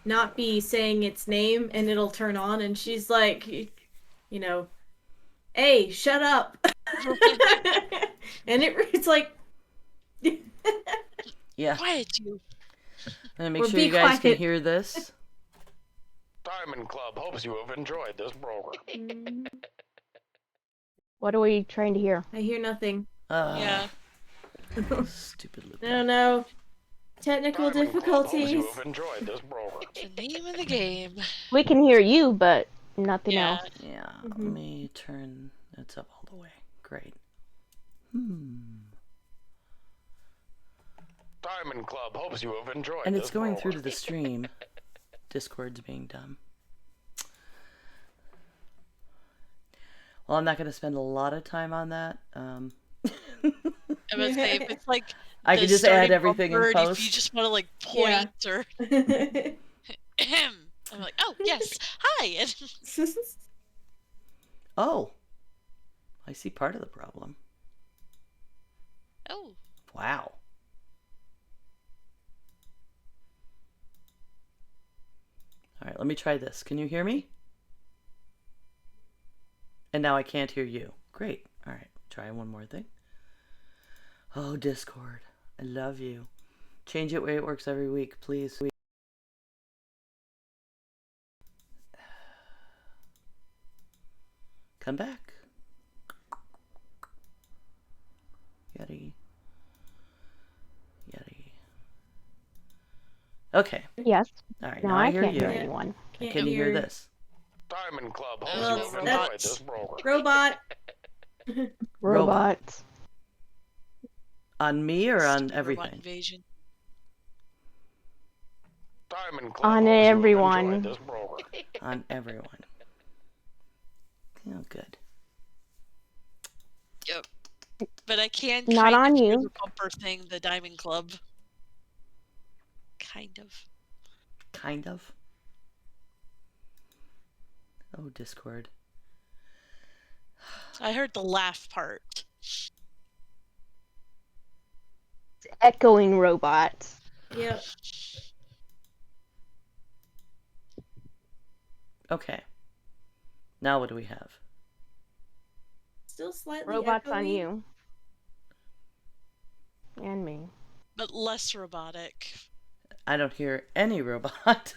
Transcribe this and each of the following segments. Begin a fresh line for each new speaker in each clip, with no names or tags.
not be saying its name and it'll turn on and she's like, you know, hey, shut up. And it's like,
Yeah.
Quiet you.
And make
or
sure
be
you guys can
quiet.
hear this.
Diamond Club hopes you have enjoyed this program.
What are we trying to hear?
I hear nothing.
Yeah.
Stupid loop.
No. Technical
Diamond Club hopes
difficulties.
you have enjoyed this program.
The name of the game.
We can hear you, but nothing
Yeah.
else.
Yeah, let me turn it up all the way. Great.
Diamond Club hopes you have enjoyed
And
this
it's going
program.
through to the stream. Discord's being dumb. Well, I'm not going to spend a lot of time on that.
I would say if it's like
I
the
can just add
starting
everything in
bumper, and if you
post.
just want to like point or I'm like, oh yes, hi.
Oh, I see part of the problem.
Oh,
Wow. All right, let me try this. Can you hear me? And now I can't hear you. Great. All right, try one more thing. Oh, Discord. I love you. Change it where it works every week, please. Come back. Yeti. Okay.
Yes.
All right,
Now
now
I
I hear
can't
you.
hear anyone.
Can you hear this?
Diamond Club hopes
Well,
you have enjoyed
that's-
this program.
Robot.
Robots.
On me or on
stupid robot
everything?
invasion.
Diamond Club
On
hopes you have
everyone.
enjoyed this program.
On everyone. Oh, good.
Yep. But I can
Not
kind
on
of hear
you.
the bumper thing, the Diamond Club. Kind of.
Kind of. Oh, Discord.
I heard the laugh part.
Echoing robots.
Yep.
Okay. Now what do we have?
Still slightly
Robots on
echoey.
you. And me.
But less robotic.
I don't hear any robot.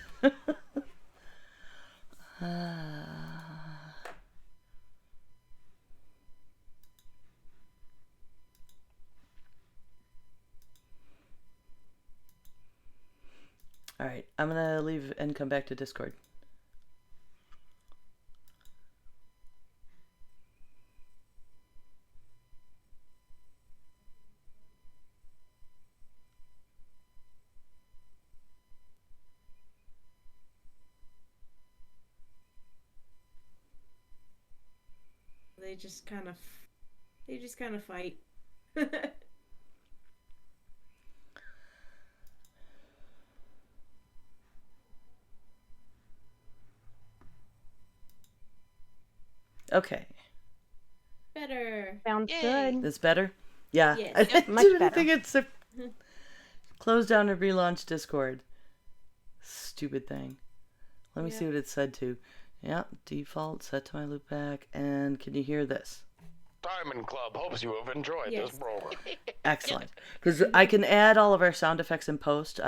All right, I'm gonna leave and come back to Discord.
They just kind of fight.
Okay.
Better.
Sounds
Yay.
good.
That's better? Yeah.
Yes.
I
Yep, much
didn't
better.
think it's a... Close down and relaunch Discord. Stupid thing. Let me see what it said to. Yeah, default, set to my loop back. And can you hear this?
Diamond Club hopes you have enjoyed
Yes.
this program.
Excellent. Because I can add all of our sound effects in post.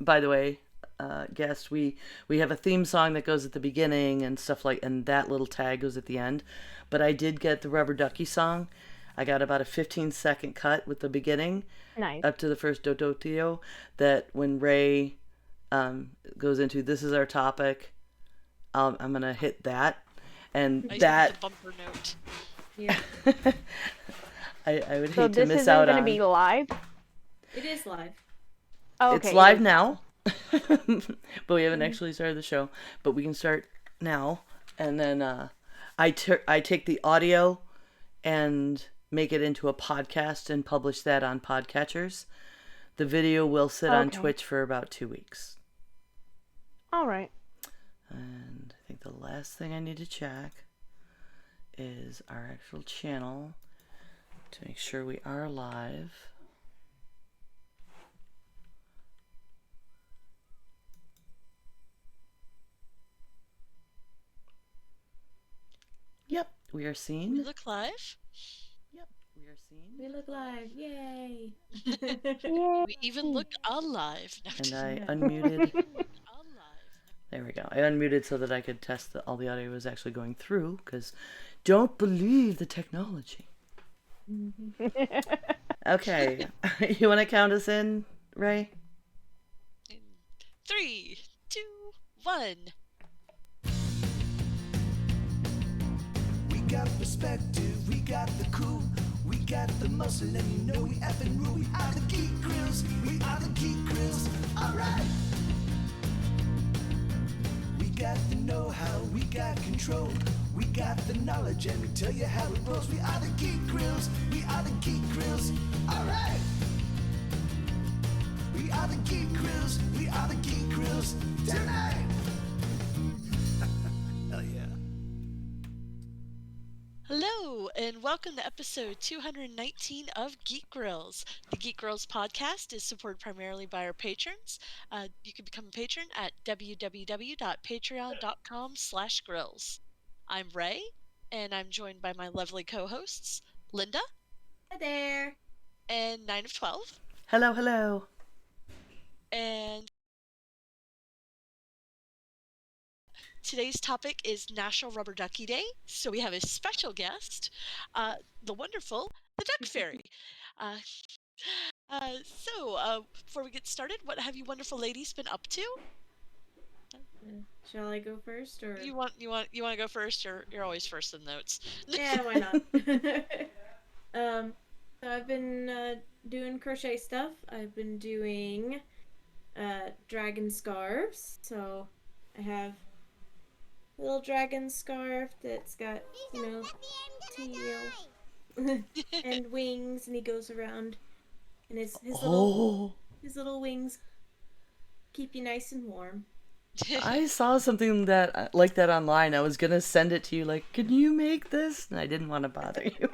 By the way, guest, we have a theme song that goes at the beginning and stuff like, and that little tag goes at the end. But I did get the Rubber Ducky song. I got about a 15-second cut with the beginning
Nice.
up to the first do-do-tio that when Ray goes into this is our topic, I'm going to hit that. And
I
that...
the bumper note.
Yeah.
I would
So
hate to
this
miss
isn't
out
going to
on...
be live?
It is live.
Oh,
It's
okay,
live
it is.
now, but we haven't actually started the show. But we can start now, and then I take the audio and make it into a podcast and publish that on podcatchers. The video will sit on
Okay.
Twitch for about 2 weeks.
All right.
And I think the last thing I need to check is our actual channel to make sure we are live. We are
We
seen.
look live.
Yep, we are seen.
We look live. Yay.
Yay.
We even look alive. No,
And I
Yeah.
unmuted.
alive.
There we go. I unmuted so that I could test that all the audio was actually going through, because don't believe the technology. Okay. You want to count us in, Ray?
In 3, 2, 1.
We got perspective, we got the cool, we got the muscle, and you know we effing rule. We are the Geek Grills, we are the Geek Grills, alright! We got the know-how, we got control, we got the knowledge, and we tell you how it rolls. We are the Geek Grills, we are the Geek Grills, alright! We are the Geek Grills, we are the Geek Grills, tonight! Hell yeah.
Hello, and welcome to episode 219 of Geek Grills. The Geek Grills podcast is supported primarily by our patrons. You can become a patron at www.patreon.com/grills. I'm Ray, and I'm joined by my lovely co-hosts, Linda
Hi there.
and 9 of 12.
Hello, hello.
And today's topic is National Rubber Ducky Day, so we have a special guest, the wonderful, the Duck Fairy. Before we get started, what have you wonderful ladies been up to?
Shall I go first or?
You want to go first? You're always first in notes.
Yeah, why not? So I've been doing crochet stuff. I've been doing dragon scarves. So I have a little dragon scarf that's got, tail and wings, and he goes around, and his little wings keep you nice and warm.
I saw something that like that online. I was gonna send it to you, like, can you make this? And I didn't want to bother you.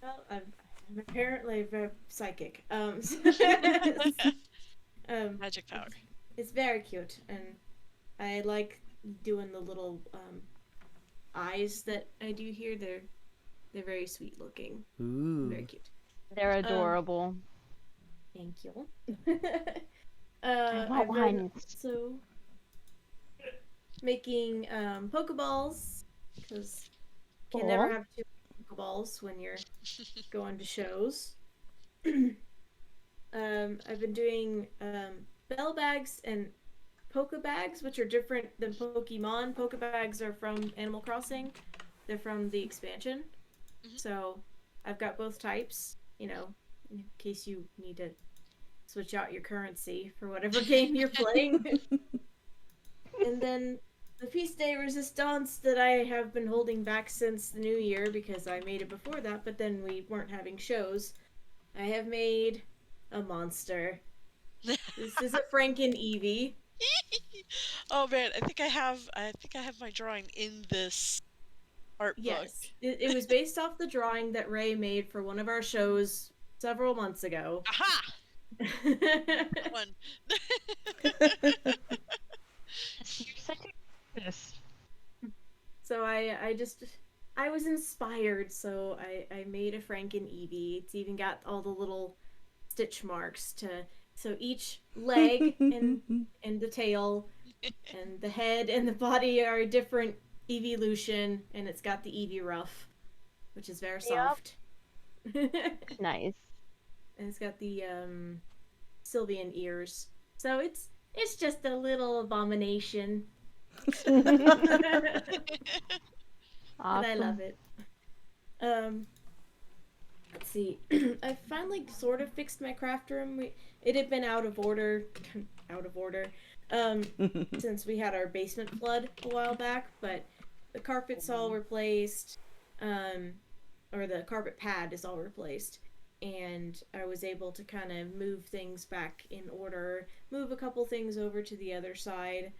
Well, I'm apparently very psychic.
Magic power.
It's very cute, and I like doing the little eyes that I do here. They're very sweet looking. Very
Ooh.
cute.
They're adorable.
Thank you.
I want
I've been
one.
also making Pokeballs, because you can never
Cool.
have too many Pokeballs when you're going to shows. I've been doing bell bags and Pokebags, which are different than Pokemon. Pokebags are from Animal Crossing. They're from the expansion.
Mhm.
So I've got both types, in case you need to switch out your currency for whatever game you're playing. And then the Feast Day Resistance that I have been holding back since the new year because I made it before that, but then we weren't having shows. I have made a monster. This is a Franken Eevee.
Oh man, I think I have my drawing in this art book.
Yes, it was based off the drawing that Ray made for one of our shows several months ago.
Aha! That one.
You're such a artist.
So I was inspired, so I made a Franken Eevee. It's even got all the little stitch marks so each leg and the tail and the head and the body are a different evolution, and it's got the Eevee ruff, which is very soft. And
Nice.
it's got the Sylvian ears. So it's just a little abomination.
Awesome.
And I love it. Let's see. I finally sort of fixed my craft room. It had been out of order, since we had our basement flood a while back. But the carpet's all replaced, or the carpet pad is all replaced, and I was able to kind of move things back in order, move a couple things over to the other side.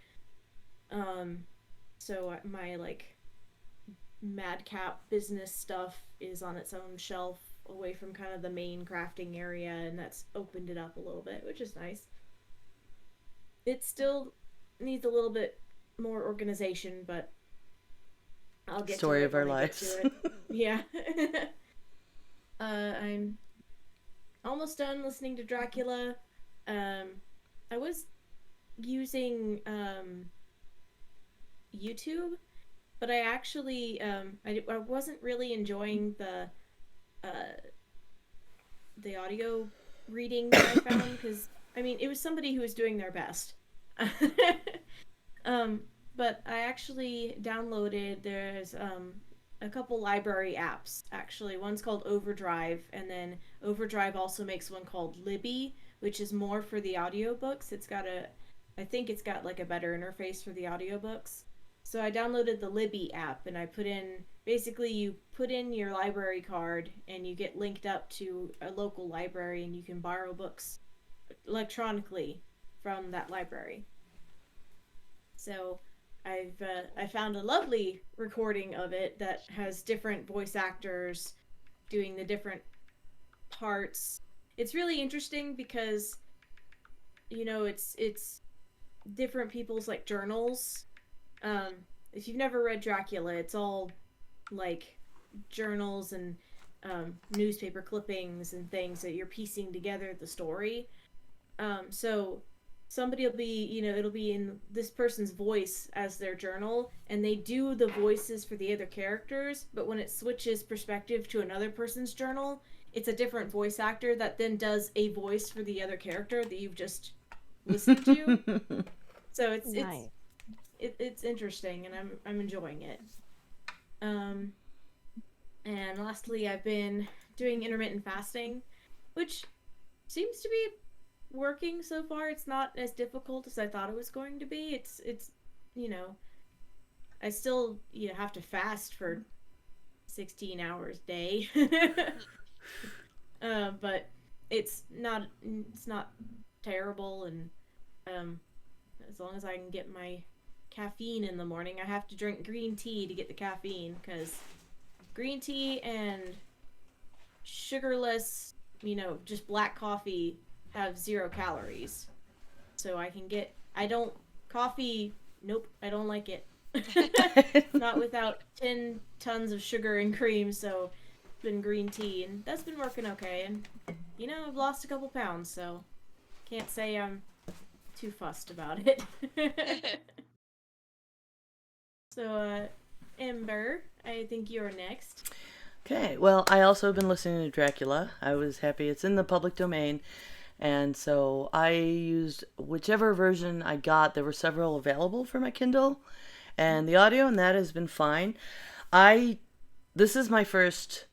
So my madcap business stuff is on its own shelf away from kind of the main crafting area, and that's opened it up a little bit, which is nice. It still needs a little bit more organization, but I'll get to
Story
it
of our
when I get
lives.
to it. Yeah. I'm almost done listening to Dracula. I was using YouTube, but I actually I wasn't really enjoying uh the audio reading that I found, because I mean it was somebody who was doing their best. um, but I actually downloaded, there's a couple library apps actually. One's called Overdrive, and then Overdrive also makes one called Libby, which is more for the audiobooks. I think it's got like a better interface for the audiobooks. So I downloaded the Libby app, and I put in, basically you put in your library card and you get linked up to a local library, and you can borrow books electronically from that library. So I found a lovely recording of it that has different voice actors doing the different parts. It's really interesting because it's different people's like journals. If you've never read Dracula, it's all like journals and newspaper clippings and things that you're piecing together the story. So somebody will be, it'll be in this person's voice as their journal, and they do the voices for the other characters, but when it switches perspective to another person's journal, it's a different voice actor that then does a voice for the other character that you've just listened to. So
Nice.
it's interesting, and I'm enjoying it. And lastly, I've been doing intermittent fasting, which seems to be working so far. It's not as difficult as I thought it was going to be. It's you know, I still have to fast for 16 hours a day. But it's not terrible, and as long as I can get my caffeine in the morning. I have to drink green tea to get the caffeine, because green tea and sugarless, just black coffee have 0 calories. So coffee, nope, I don't like it. Not without 10 tons of sugar and cream, so it's been green tea, and that's been working okay. And, I've lost a couple pounds, so can't say I'm too fussed about it. So, Ember, I think you're next.
Okay, well, I also have been listening to Dracula. I was happy it's in the public domain, and so I used whichever version I got. There were several available for my Kindle, and the audio, and that has been fine. This is my first.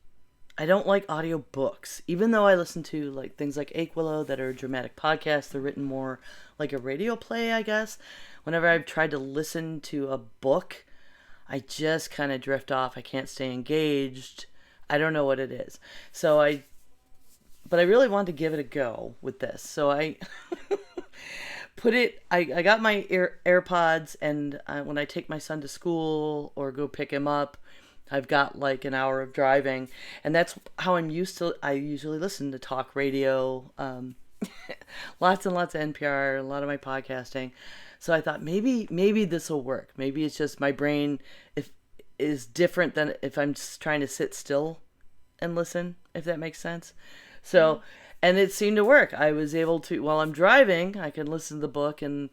I don't like audiobooks, even though I listen to like things like Aquilo that are dramatic podcasts. They're written more like a radio play, I guess. Whenever I've tried to listen to a book, I just kind of drift off. I can't stay engaged. I don't know what it is. But I really wanted to give it a go with this. So I I got my AirPods, and when I take my son to school or go pick him up, I've got like an hour of driving, and that's how I usually listen to talk radio, lots and lots of NPR, a lot of my podcasting. So I thought maybe this will work. Maybe it's just my brain is different than if I'm just trying to sit still and listen, if that makes sense. So, and it seemed to work. I was able to, while I'm driving, I can listen to the book and,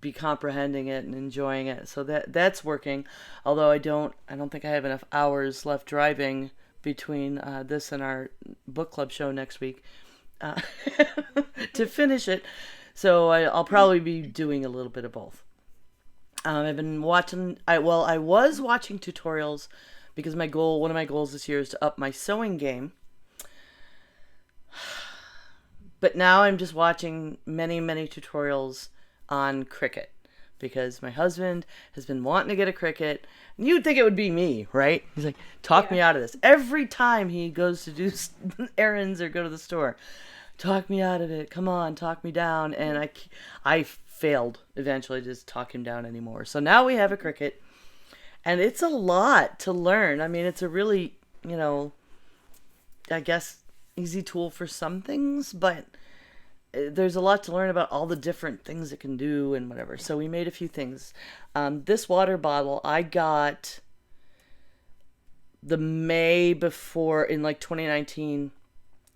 be comprehending it and enjoying it. So that's working. Although I don't think I have enough hours left driving between this and our book club show next week to finish it. So I'll probably be doing a little bit of both. I've been watching. I was watching tutorials because one of my goals this year is to up my sewing game. But now I'm just watching many, many tutorials on Cricut, because my husband has been wanting to get a Cricut. And you'd think it would be me, right? He's like, talk me out of this. Every time he goes to do errands or go to the store, talk me out of it. Come on, talk me down. And I failed eventually to just talk him down anymore. So now we have a Cricut, and it's a lot to learn. I mean, it's a really, I guess, easy tool for some things, but there's a lot to learn about all the different things it can do and whatever. So we made a few things. This water bottle I got the May before, in like 2019,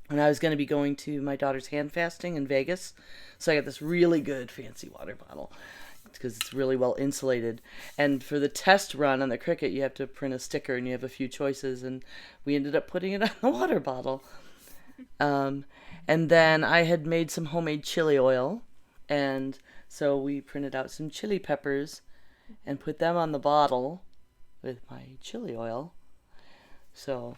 when I was going to be going to my daughter's hand fasting in Vegas. So I got this really good fancy water bottle because it's really well insulated. And for the test run on the Cricut, you have to print a sticker and you have a few choices. And we ended up putting it on the water bottle. And then I had made some homemade chili oil. And so we printed out some chili peppers and put them on the bottle with my chili oil. So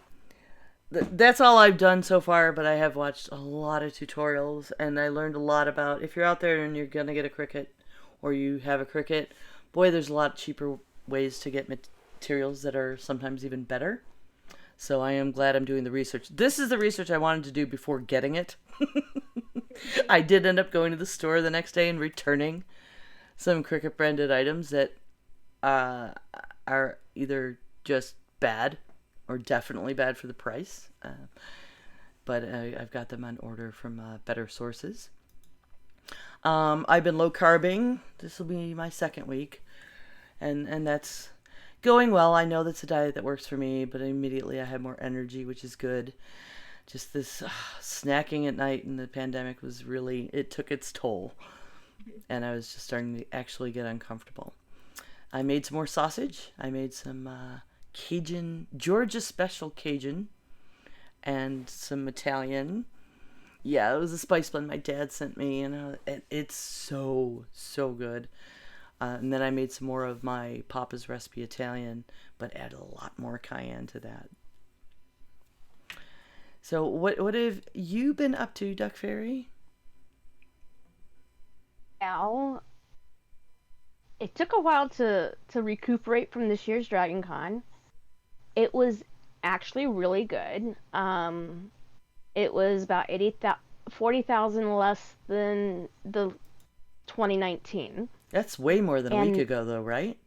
that's all I've done so far, but I have watched a lot of tutorials, and I learned a lot about, if you're out there and you're going to get a Cricut, or you have a Cricut, boy, there's a lot cheaper ways to get materials that are sometimes even better. So I am glad I'm doing the research. This is the research I wanted to do before getting it. I did end up going to the store the next day and returning some Cricut branded items that are either just bad or definitely bad for the price. But I've got them on order from better sources. I've been low carbing. This will be my second week. And that's going well. I know that's a diet that works for me, but immediately I have more energy, which is good. Just this snacking at night in the pandemic was really, it took its toll. And I was just starting to actually get uncomfortable. I made some more sausage. I made some Cajun, Georgia special Cajun, and some Italian. Yeah, it was a spice blend my dad sent me, and it's so good. And then I made some more of my Papa's recipe Italian, but added a lot more cayenne to that. So what have you been up to, Duck Fairy?
Well, it took a while to recuperate from this year's Dragon Con. It was actually really good. It was about 40,000 less than the 2019.
That's way more than a week ago, though, right?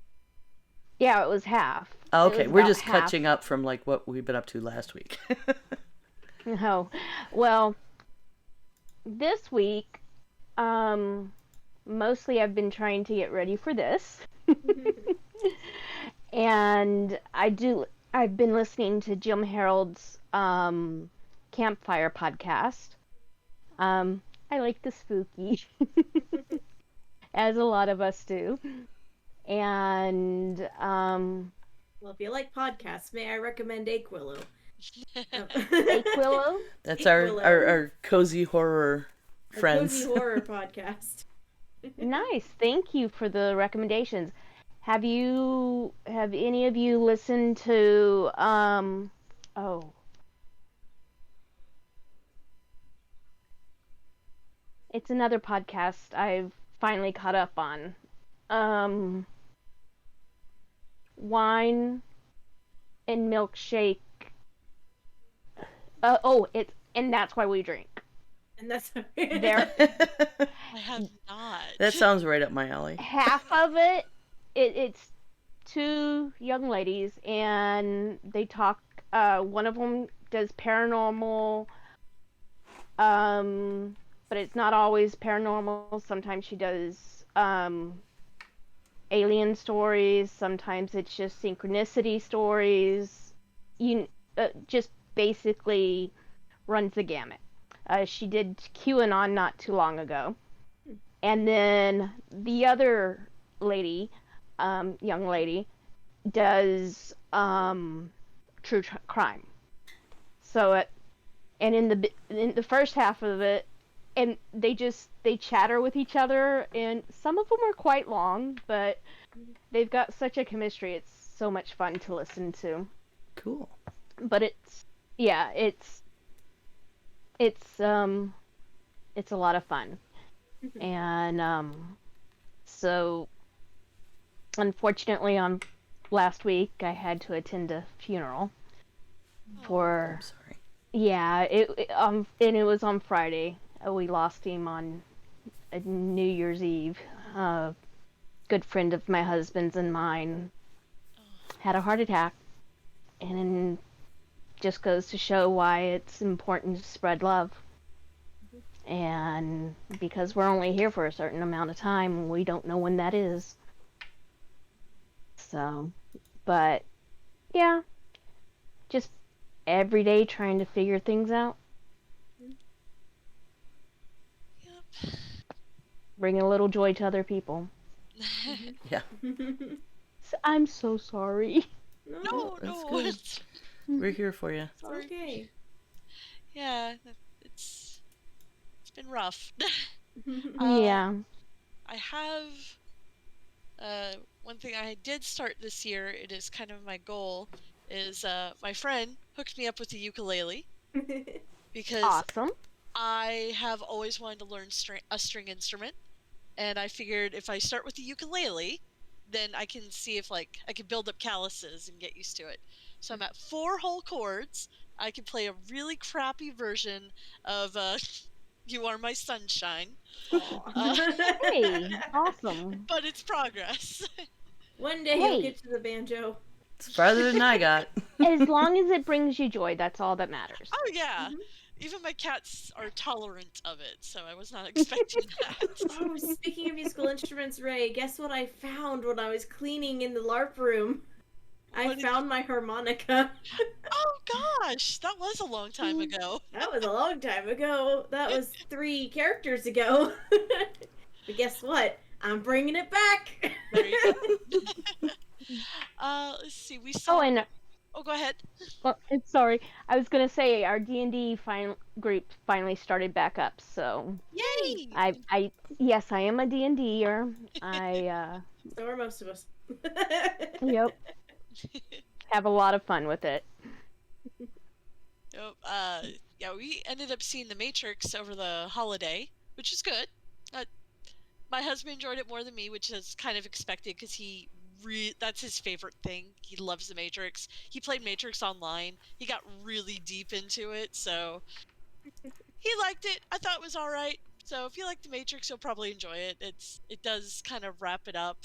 Yeah, it was half.
Oh, okay, we're just
half.
catching up from like what we've been up to last week.
No, well, this week, mostly I've been trying to get ready for this, and I've been listening to Jim Harold's Campfire podcast. I like the spooky, as a lot of us do. And
well, if you like podcasts, may I recommend Aquillow?
Aquillow?
That's our cozy horror friends.
Cozy horror podcast.
Nice. Thank you for the recommendations. Have any of you listened to it's another podcast I've finally caught up on. Wine and Milkshake. And That's Why We Drink.
And that's
There.
I have not.
That sounds right up my alley.
Half of it's two young ladies, and they talk. One of them does paranormal, but it's not always paranormal. Sometimes she does alien stories. Sometimes it's just synchronicity stories. Just basically runs the gamut. She did QAnon not too long ago. And then the other lady, young lady, does true crime. So in the first half of it, and they chatter with each other, and some of them are quite long, but they've got such a chemistry. It's so much fun to listen to.
Cool.
But it's a lot of fun. And so unfortunately on last week I had to attend a funeral for
I'm sorry.
Yeah, and it was on Friday. We lost him on New Year's Eve. A good friend of my husband's and mine had a heart attack, and just goes to show why it's important to spread love. And because we're only here for a certain amount of time, we don't know when that is. So, but yeah, just every day trying to figure things out.
Yep.
Bringing a little joy to other people.
Yeah.
I'm so sorry.
No,
That's
no.
good. We're here for you.
It's okay.
Yeah, it's been rough.
Yeah.
I have one thing I did start this year. It is kind of my goal. Is my friend hooked me up with a ukulele because
Awesome.
I have always wanted to learn a string instrument, and I figured if I start with the ukulele, then I can see if like I can build up calluses and get used to it. So I'm at 4 whole chords. I can play a really crappy version of "You Are My Sunshine,"
Hey, awesome.
but it's progress.
One day you'll
Hey,
get to the banjo.
It's farther than I got.
as long as it brings you joy, that's all that matters.
Oh yeah. Even my cats are tolerant of it, so I was not expecting that.
Oh, speaking of musical instruments, Ray, guess what I found when I was cleaning in the LARP room? I
What did
found my harmonica.
Oh gosh, that was a long time ago.
That was a long time ago. That was 3 characters ago. But guess what? I'm bringing it back.
There you go. Let's see. We saw.
Oh, and
Oh, go ahead.
sorry, I was gonna say our D&D group finally started back up. So
Yay!
yes, I am a D&Der.
So are most of us.
Yep, have a lot of fun with it.
Yep. Yeah, we ended up seeing The Matrix over the holiday, which is good. My husband enjoyed it more than me, which is kind of expected because that's his favorite thing. He loves The Matrix. He played Matrix Online. He got really deep into it, so he liked it. I thought it was all right. So if you like The Matrix, you'll probably enjoy it. It does kind of wrap it up.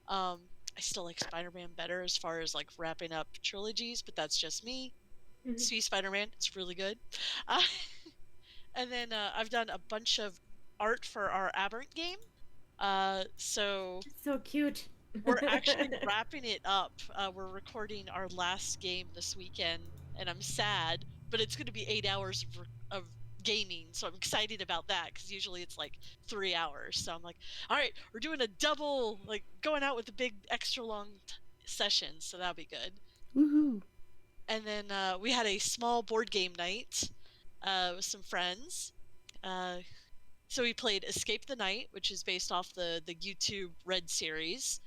I still like Spider-Man better as far as like wrapping up trilogies, but that's just me. See Spider-Man, it's really good. And then I've done a bunch of art for our Aberrant game. So
So cute.
we're actually wrapping it up. We're recording our last game this weekend, and I'm sad, but it's going to be 8 hours of gaming, so I'm excited about that because usually it's like 3 hours. So I'm like, all right, we're doing a double, like going out with a big extra long session, so that'll be good.
Woohoo.
And then we had a small board game night with some friends. So we played Escape the Night, which is based off the YouTube Red series,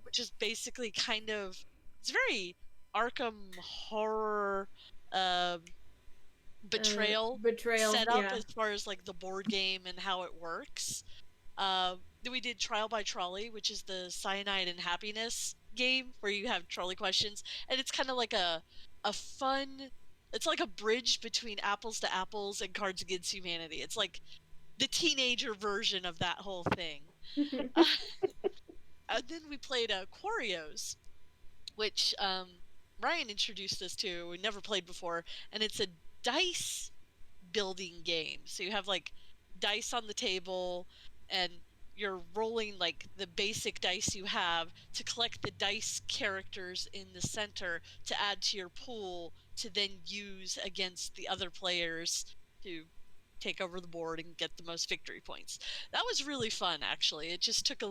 which is basically kind of, it's very Arkham horror betrayal setup
yeah.
as far as like the board game and how it works. Then we did Trial by Trolley, which is the Cyanide and Happiness game where you have trolley questions, and it's kind of like a fun. It's like a bridge between Apples to Apples and Cards Against Humanity. It's like the teenager version of that whole thing. And then we played Quarios, which Ryan introduced us to. We never played before, and it's a dice building game. So you have like dice on the table, and you're rolling like the basic dice you have to collect the dice characters in the center to add to your pool to then use against the other players to take over the board and get the most victory points. That was really fun, actually. It just took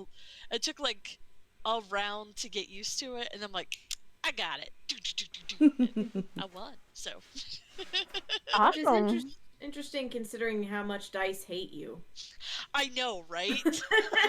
like a round to get used to it, and I'm like, I got it. I won. So
Which is
Awesome.
interesting considering how much dice hate you.
I know, right?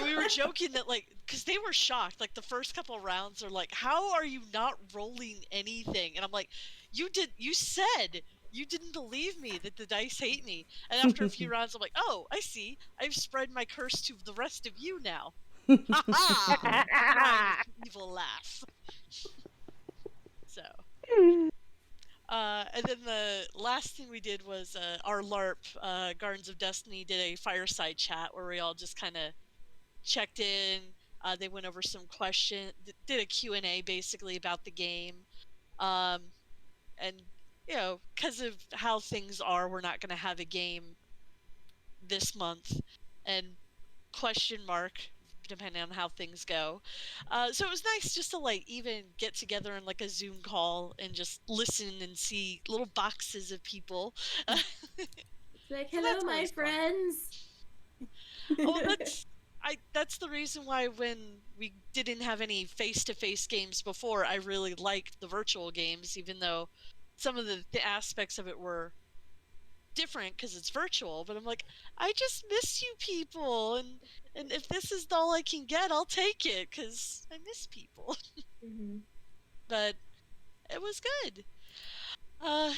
We were joking that like, because they were shocked. Like the first couple of rounds are like, how are you not rolling anything? And I'm like, you said you didn't believe me that the dice hate me. And after a few rounds, I'm like, oh, I see. I've spread my curse to the rest of you now. Ha ha! Ryan's evil laugh. So. And then the last thing we did was our LARP, Gardens of Destiny, did a fireside chat where we all just kind of checked in. They went over some questions, did a Q&A basically about the game. And, you know, because of how things are, we're not going to have a game this month. And question mark, depending on how things go. So it was nice just to like even get together in like a Zoom call and just listen and see little boxes of people.
It's like,
So
hello,
that's
my
always fun.
friends.
Oh, that's the reason why when we didn't have any face-to-face games before, I really liked the virtual games, even though some of the aspects of it were different because it's virtual. But I'm like, I just miss you people, and if this is all I can get, I'll take it because I miss people.
Mm-hmm.
But it was good.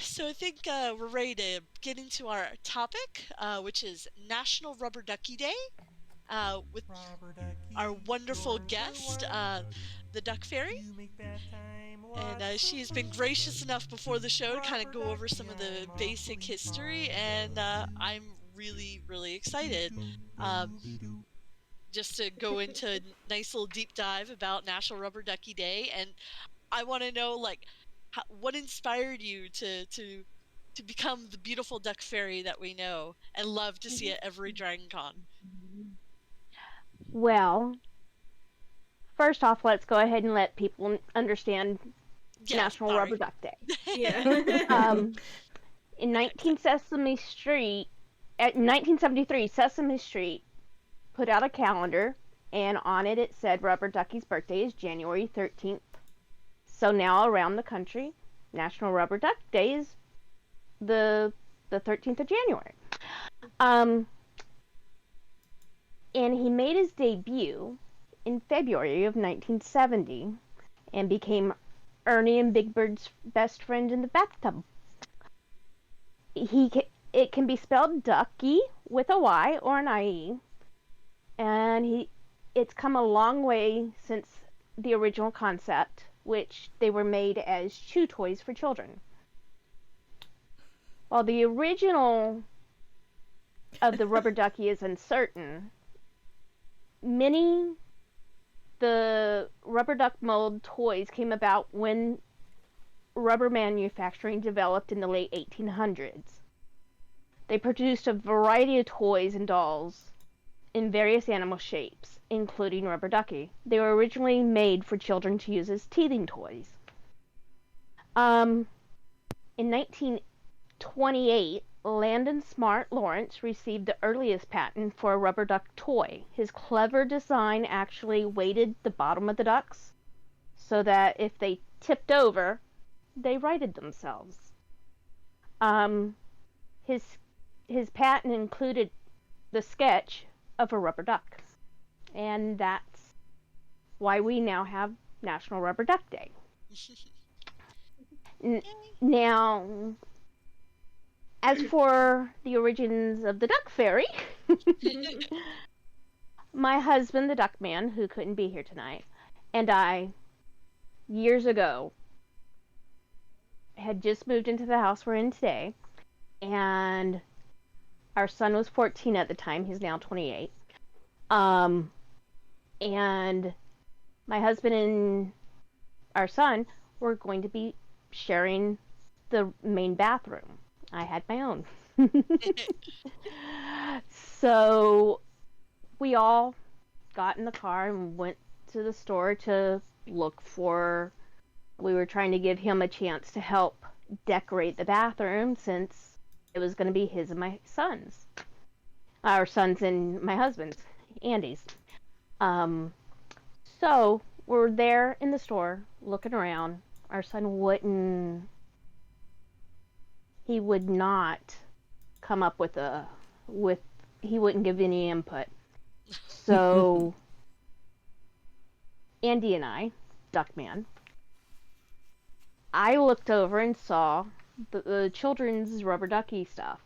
So I think we're ready to get into our topic, which is National Rubber Ducky Day. With our wonderful guest, the Duck Fairy. And she's been gracious enough before the show to kind of go over some of the basic history, and I'm really, really excited just to go into a nice little deep dive about National Rubber Ducky Day. And I want to know, like, what inspired you to become the beautiful Duck Fairy that we know and love to see at every Dragon Con?
Well, first off, let's go ahead and let people understand
Yes,
National
sorry.
Rubber Duck Day.
Yeah.
In 1973, Sesame Street put out a calendar, and on it said Rubber Ducky's birthday is January 13th. So now around the country, National Rubber Duck Day is the 13th of January. And he made his debut in February of 1970 and became Ernie and Big Bird's best friend in the bathtub. It can be spelled Ducky with a Y or an IE, and it's come a long way since the original concept, which they were made as chew toys for children. While the original of the rubber ducky is uncertain, the rubber duck mold toys came about when rubber manufacturing developed in the late 1800s. They produced a variety of toys and dolls in various animal shapes, including rubber ducky. They were originally made for children to use as teething toys. In 1928, Landon Smart Lawrence received the earliest patent for a rubber duck toy. His clever design actually weighted the bottom of the ducks so that if they tipped over, they righted themselves. His patent included the sketch of a rubber duck, and that's why we now have National Rubber Duck Day. Now, as for the origins of the Duck Fairy, my husband, the Duck Man, who couldn't be here tonight, and I, years ago, had just moved into the house we're in today, and our son was 14 at the time. He's now 28. And my husband and our son were going to be sharing the main bathroom. I had my own. So we all got in the car and went to the store to look for. We were trying to give him a chance to help decorate the bathroom since it was going to be his and my son's. Our son's and my husband's, Andy's. So we're there in the store looking around. Our son he would not come up with he wouldn't give any input. So Andy and I, Duckman, I looked over and saw the children's rubber ducky stuff.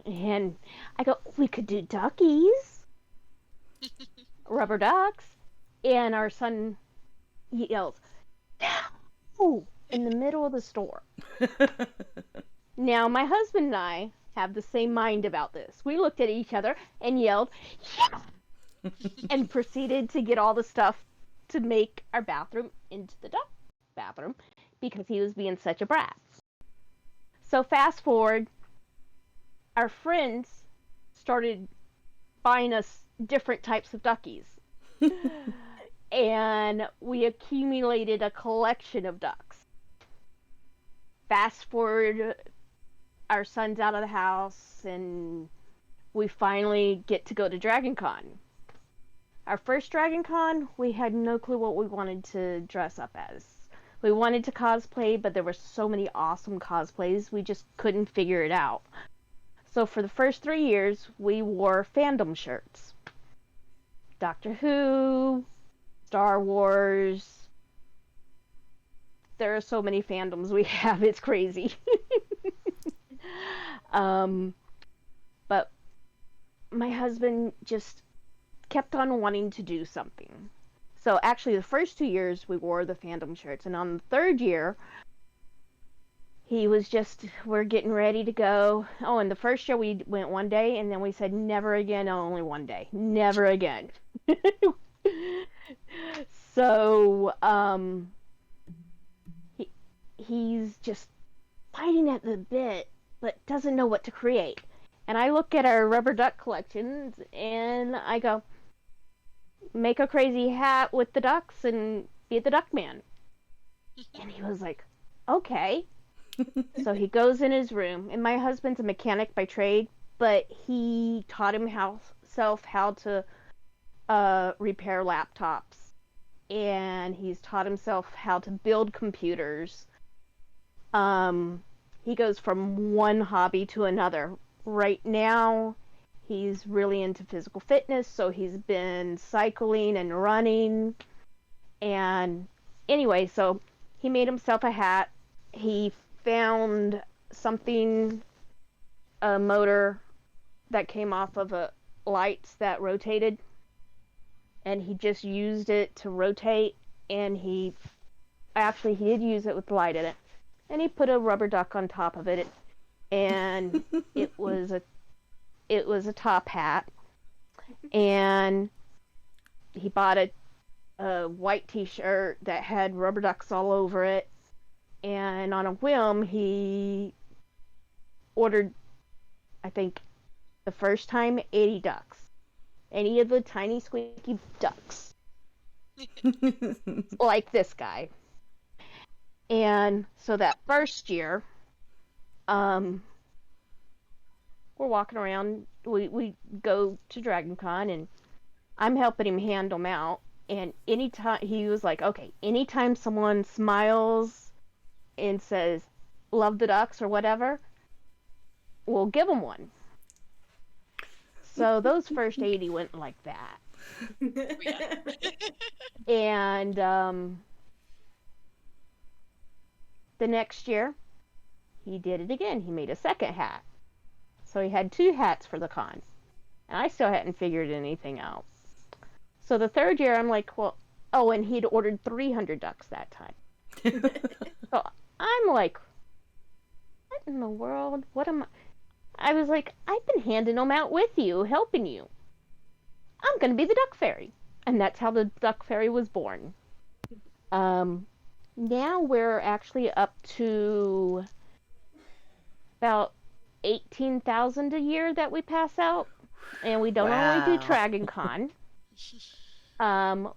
And I go, we could do duckies. Rubber ducks. And our son yells, no! In the middle of the store. Now, my husband and I have the same mind about this. We looked at each other and yelled, yeah! And proceeded to get all the stuff to make our bathroom into the duck bathroom because he was being such a brat. So fast forward, our friends started buying us different types of duckies. And we accumulated a collection of ducks. Fast forward, our son's out of the house, and we finally get to go to Dragon Con. Our first Dragon Con, we had no clue what we wanted to dress up as. We wanted to cosplay, but there were so many awesome cosplays, we just couldn't figure it out. So for the first 3 years, we wore fandom shirts. Doctor Who, Star Wars. There are so many fandoms we have, it's crazy. But my husband just kept on wanting to do something. So actually the first 2 years we wore the fandom shirts, and on the third year he was just, we're getting ready to go. Oh, and the first year we went one day, and then we said never again, only one day. Never again. So he's just fighting at the bit, but doesn't know what to create. And I look at our rubber duck collections, and I go, make a crazy hat with the ducks and be the duck man. And he was like, okay. So he goes in his room, and my husband's a mechanic by trade, but he taught himself how to repair laptops, and he's taught himself how to build computers. He goes from one hobby to another. Right now, he's really into physical fitness, so he's been cycling and running. And anyway, so he made himself a hat. He found something, a motor that came off of lights that rotated, and he just used it to rotate, and he did use it with light in it, and he put a rubber duck on top of it, and it was a top hat, and he bought a white t-shirt that had rubber ducks all over it, and on a whim he ordered, I think the first time, 80 ducks. Any of the tiny squeaky ducks. Like this guy. And so that first year, we're walking around, we go to Dragon Con, and I'm helping him hand them out, and anytime, he was like, okay, anytime someone smiles and says, love the ducks or whatever, we'll give them one. So those first 80 went like that.
Yeah.
And the next year, he did it again. He made a second hat. So he had 2 hats for the con. And I still hadn't figured anything out. So the third year, I'm like, well, oh, and he'd ordered 300 ducks that time. So I'm like, what in the world? What am I was like, I've been handing them out with you, helping you. I'm going to be the duck fairy. And that's how the duck fairy was born. Now we're actually up to about 18,000 a year that we pass out. And we don't only do Dragon Con.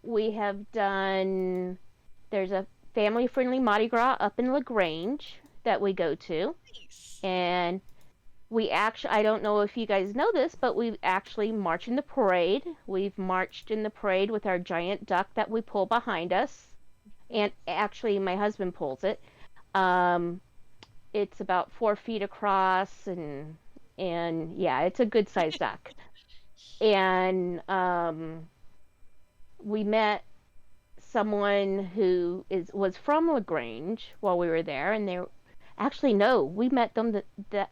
We have done, there's a family-friendly Mardi Gras up in LaGrange that we go to.
Nice.
And we actually, I don't know if you guys know this, but we actually march in the parade. We've marched in the parade with our giant duck that we pull behind us. And actually, my husband pulls it. It's about 4 feet across, and yeah, it's a good sized duck. And we met someone who was from LaGrange while we were there, and actually, no, we met them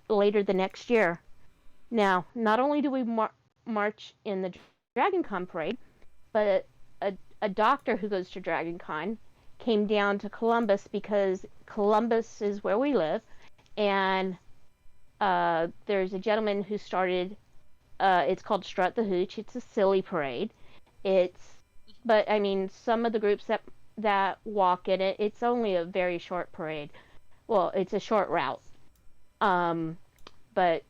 later the next year. Now, not only do we march in the Dragon Con parade, but a doctor who goes to Dragon Con came down to Columbus because Columbus is where we live, and there's a gentleman who started, it's called Strut the Hooch. It's a silly parade. But I mean, some of the groups that walk in it, it's only a very short parade. Well, it's a short route. But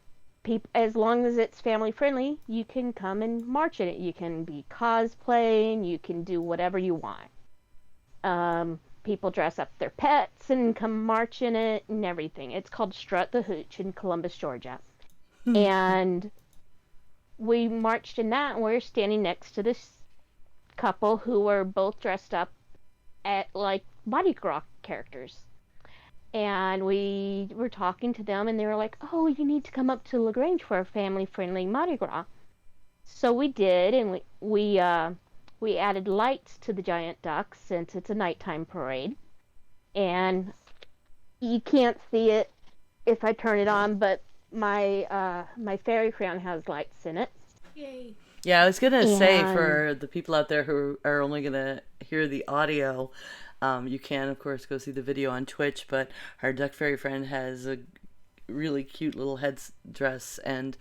as long as it's family friendly, you can come and march in it. You can be cosplaying, you can do whatever you want. People dress up their pets and come march in it and everything. It's called Strut the Hooch in Columbus, Georgia. And we marched in that, and we were standing next to this couple who were both dressed up at like Mardi Gras characters. And we were talking to them, and they were like, "Oh, you need to come up to LaGrange for a family-friendly Mardi Gras." So we did, and we added lights to the giant ducks since it's a nighttime parade. And you can't see it if I turn it on, but my fairy crown has lights in it.
Yay.
Yeah, I was gonna say
And-
for the people out there who are only gonna hear the audio, you can of course go see the video on Twitch. But our duck fairy friend has a really cute little headdress. And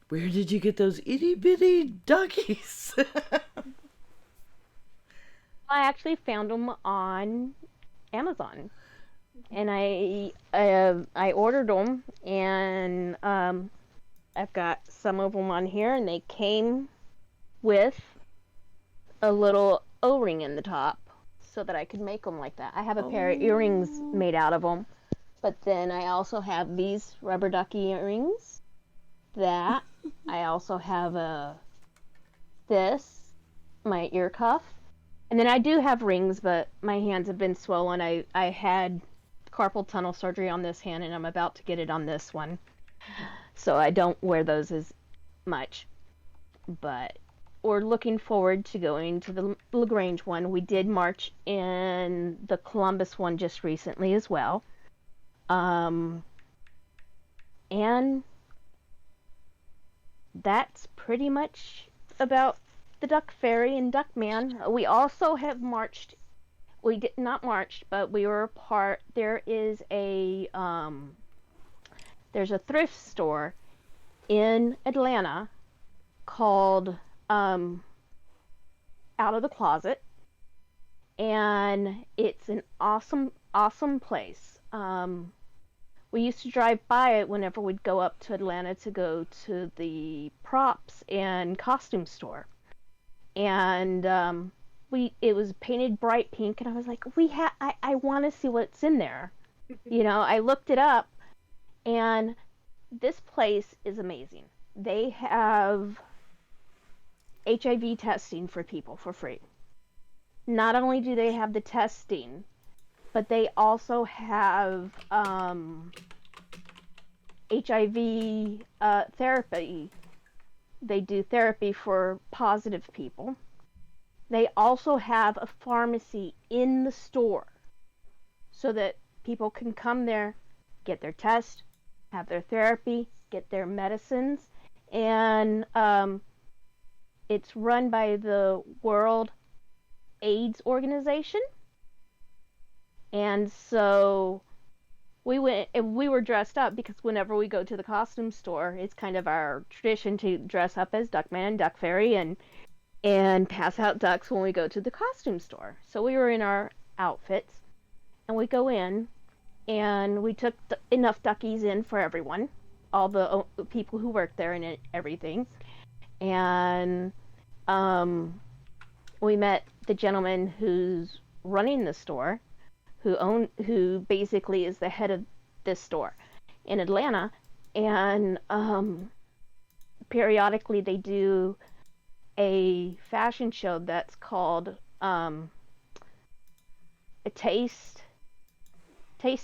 where did you get those itty bitty duckies?
I actually found them on Amazon, and I ordered them, and I've got some of them on here, and they came with a little O-ring in the top, so that I could make them like that. I have a pair of earrings made out of them, but then I also have these rubber ducky earrings. That I also have my ear cuff. And then I do have rings, but my hands have been swollen. I had carpal tunnel surgery on this hand, and I'm about to get it on this one. So I don't wear those as much. But we're looking forward to going to the LaGrange one. We did march in the Columbus one just recently as well. And that's pretty much about the Duck Fairy and Duck Man. We also have marched. We did not march, but we were a part. There's a thrift store in Atlanta called Out of the Closet, and it's an awesome place. We used to drive by it whenever we'd go up to Atlanta to go to the props and costume store. And it was painted bright pink, and I was like, I want to see what's in there. I looked it up, and this place is amazing. They have HIV testing for people for free. Not only do they have the testing, but they also have HIV therapy. They do therapy for positive people. They also have a pharmacy in the store so that people can come there, get their test, have their therapy, get their medicines. And it's run by the World AIDS Organization. And so we went, and we were dressed up because whenever we go to the costume store, it's kind of our tradition to dress up as Duckman and Duck Fairy and pass out ducks when we go to the costume store. So we were in our outfits, and we go in, and we took enough duckies in for everyone, all the people who work there and everything. And we met the gentleman who's running the store, who basically is the head of this store in Atlanta. And periodically they do a fashion show that's called a taste and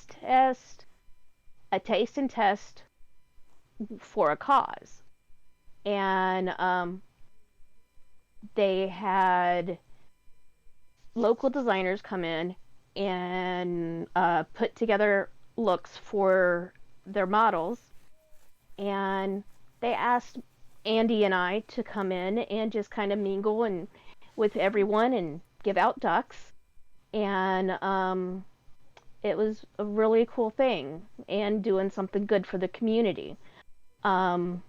test for a cause. And they had local designers come in and put together looks for their models, and they asked Andy and I to come in and just kind of mingle and with everyone and give out ducks. And it was a really cool thing and doing something good for the community. And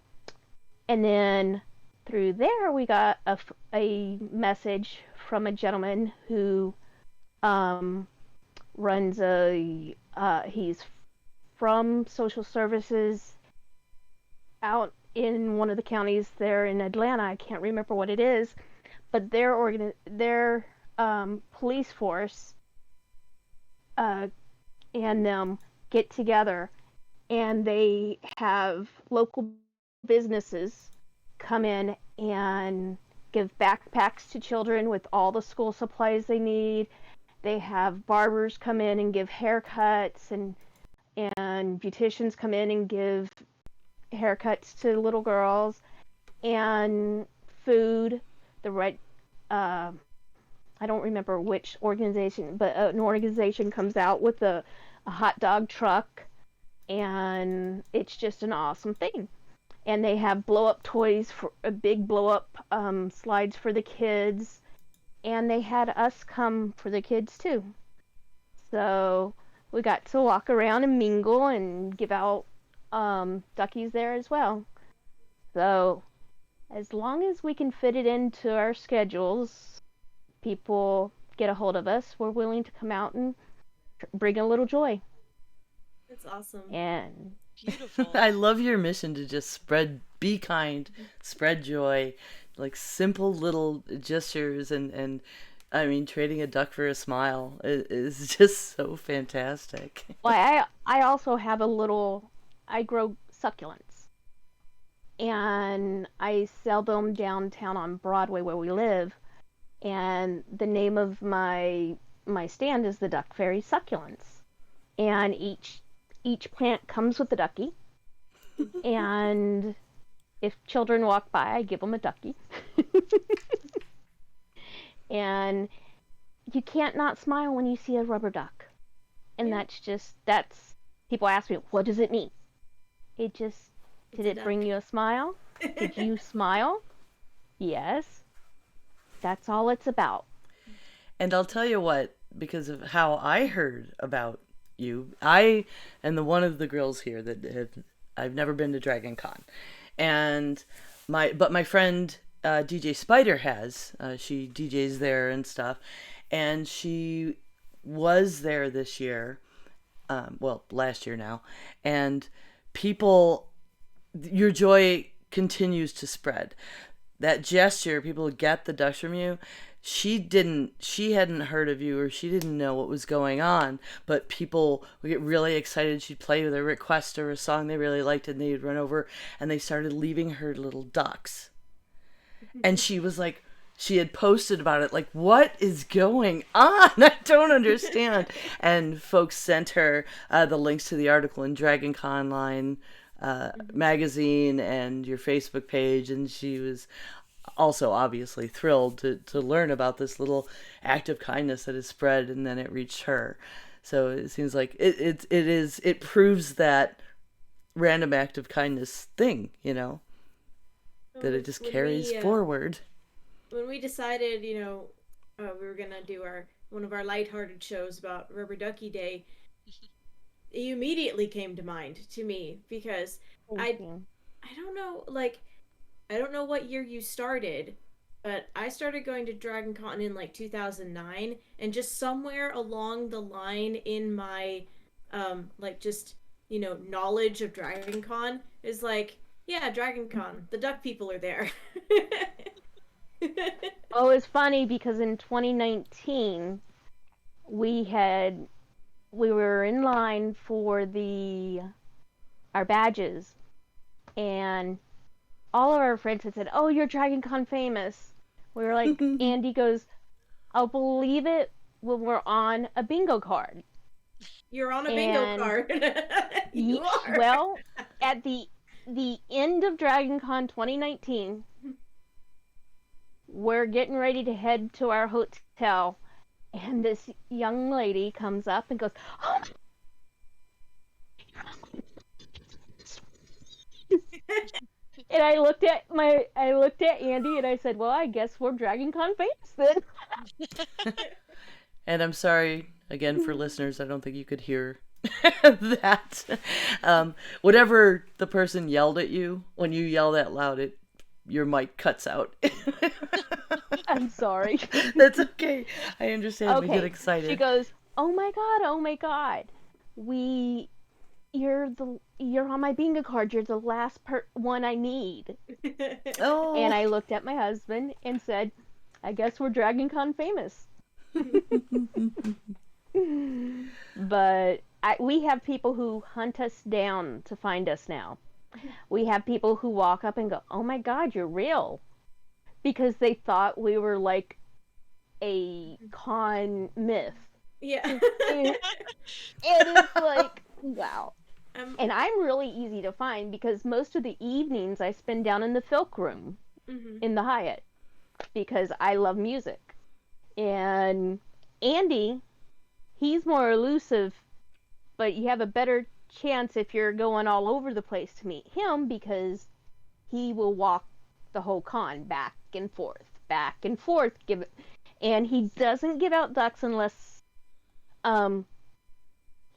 then through there we got a message from a gentleman who runs he's from social services out in one of the counties there in Atlanta. I can't remember what it is, but their police force and them get together, and they have local businesses come in and give backpacks to children with all the school supplies they need. They have barbers come in and give haircuts, and beauticians come in and give haircuts to little girls, and food. The red, I don't remember which organization, but an organization comes out with a hot dog truck, and it's just an awesome thing. And they have blow up toys for big blow up slides for the kids, and they had us come for the kids too. So we got to walk around and mingle and give out duckies there as well. So as long as we can fit it into our schedules, people get a hold of us, we're willing to come out and bring a little joy.
That's awesome.
And
Beautiful.
I love your mission to just be kind, spread joy, like simple little gestures, and I mean, trading a duck for a smile is just so fantastic.
well, I also have I grow succulents, and I sell them downtown on Broadway where we live, and the name of my stand is the Duck Fairy Succulents, and each plant comes with a ducky, and if children walk by, I give them a ducky. And you can't not smile when you see a rubber duck. And that's people ask me, what does it mean? Did it bring you a smile? Did you smile? Yes. That's all it's about.
And I'll tell you what, because of how I heard about you, I am one of the girls here I've never been to Dragon Con, and my friend DJ Spider has. She DJs there and stuff, and she was there this year, last year now, and your joy continues to spread. That gesture, people get the ducks from you. She hadn't heard of you, or she didn't know what was going on, but people would get really excited. She'd play with a request or a song they really liked, and they'd run over and they started leaving her little ducks. And she was like, she had posted about it, like, what is going on? I don't understand. And folks sent her the links to the article in Dragon Con Line magazine and your Facebook page, and she was also obviously thrilled to learn about this little act of kindness that is spread, and then it reached her. So it seems like it proves that random act of kindness thing, that it just carries forward.
When we decided, we were gonna do one of our lighthearted shows about Rubber Ducky Day, you immediately came to mind to me, because I don't know, like, I don't know what year you started, but I started going to Dragon Con in like 2009, and just somewhere along the line in my knowledge of Dragon Con is like, yeah, Dragon Con, the duck people are there.
Oh, it's funny because in 2019 we were in line for our badges, and all of our friends had said, "Oh, you're Dragon Con famous." We were like, Andy goes, "I'll believe it when we're on a bingo card."
You're on a bingo card. You are.
Well, at the end of Dragon Con 2019, we're getting ready to head to our hotel, and this young lady comes up and goes, "Oh And I looked at Andy and I said, "Well, I guess we're Dragon Con famous then."
And I'm sorry again for listeners, I don't think you could hear that. Whatever the person yelled at you, when you yell that loud, your mic cuts out.
I'm sorry.
That's okay. I understand.
Okay.
We get excited.
She goes, "Oh my god, oh my god. you're on my bingo card. You're the last one I need."
Oh.
And I looked at my husband and said, "I guess we're Dragon Con famous." But we have people who hunt us down to find us now. We have people who walk up and go, "Oh my God, you're real," because they thought we were like a con myth.
Yeah.
And it's like, wow. And I'm really easy to find because most of the evenings I spend down in the Filk room in the Hyatt because I love music. And Andy, he's more elusive, but you have a better chance if you're going all over the place to meet him because he will walk the whole con back and forth, and he doesn't give out ducks unless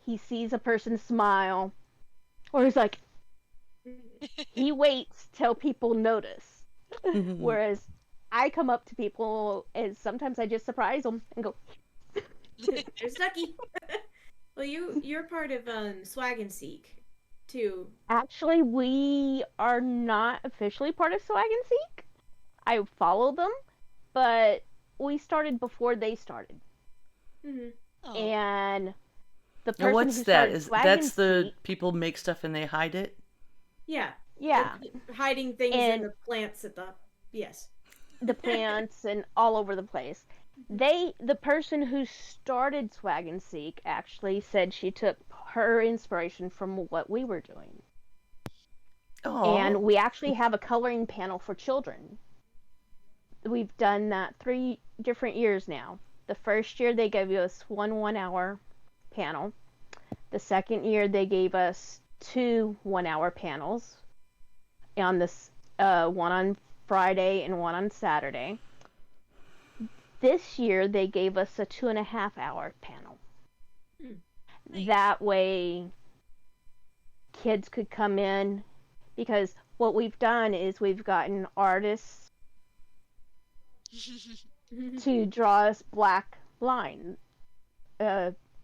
he sees a person smile, or he's like, he waits till people notice. Whereas I come up to people and sometimes I just surprise them and go,
"There's Ducky." Well, you're part of Swag and Seek too.
Actually, we are not officially part of Swag and Seek. I follow them, but we started before they started.
Oh.
And the person
And what's
who
that?
started Swag
That's
and
the
Seek,
people make stuff and they hide it?
Yeah.
yeah,
Hiding things in
And-
the plants at the yes.
the plants and all over the place. The person who started Swag and Seek actually said she took her inspiration from what we were doing.
Oh.
And we actually have a coloring panel for children. We've done that 3 different years now. The first year they gave us one hour panel. The second year they gave us 2 1-hour panels. On this one on Friday and one on Saturday. This year they gave us a 2.5-hour panel.
Nice.
That way kids could come in, because what we've done is we've gotten artists to draw us black line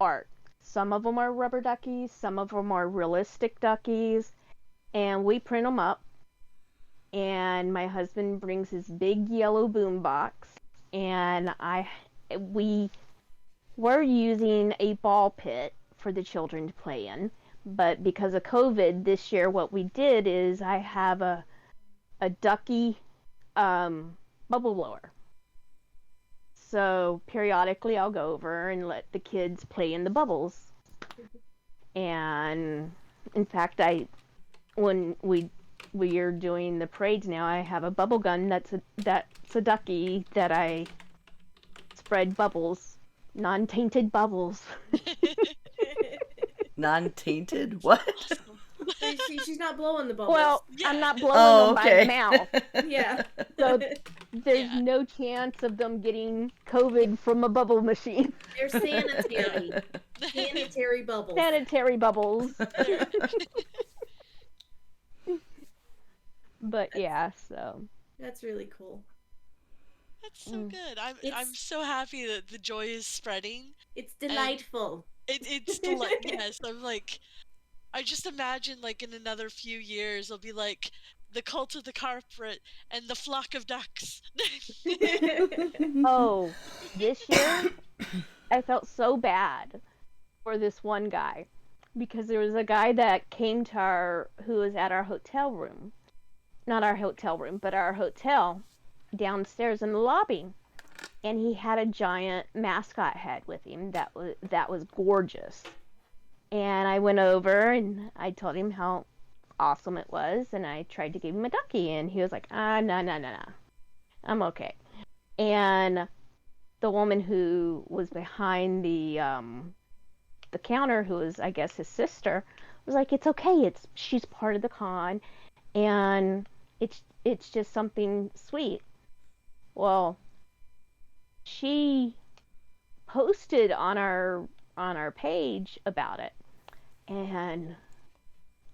art. Some of them are rubber duckies, some of them are realistic duckies, and we print them up. And my husband brings his big yellow boom box, and we were using a ball pit for the children to play in, but because of COVID this year, what we did is I have a Ducky bubble blower. So periodically I'll go over and let the kids play in the bubbles. And in fact, when we are doing the parades now, I have a bubble gun that's a ducky that I spread bubbles, non-tainted bubbles.
Non-tainted? What?
So she's not blowing the bubbles.
Well,
Yeah.
I'm not blowing
Oh,
them by
okay.
the mouth.
Yeah.
So there's
Yeah.
no chance of them getting COVID from a bubble machine.
They're sanitary. Sanitary bubbles.
Sanitary bubbles.
There.
But yeah, so
That's really cool.
That's so good. I'm
It's-
so happy that the joy is spreading.
It's delightful.
It's yes. I'm like, I just imagine like in another few years it'll be like the cult of the carpet and the flock of ducks.
oh, this year I felt so bad for this one guy because there was a guy that came to who was at our hotel room. Not our hotel room, but our hotel downstairs in the lobby. And he had a giant mascot head with him that was gorgeous. And I went over and I told him how awesome it was, and I tried to give him a ducky, and he was like, no, I'm okay. And the woman who was behind the counter, who was, I guess, his sister, was like, it's okay, she's part of the con, and it's just something sweet. Well, she posted on our page about it, and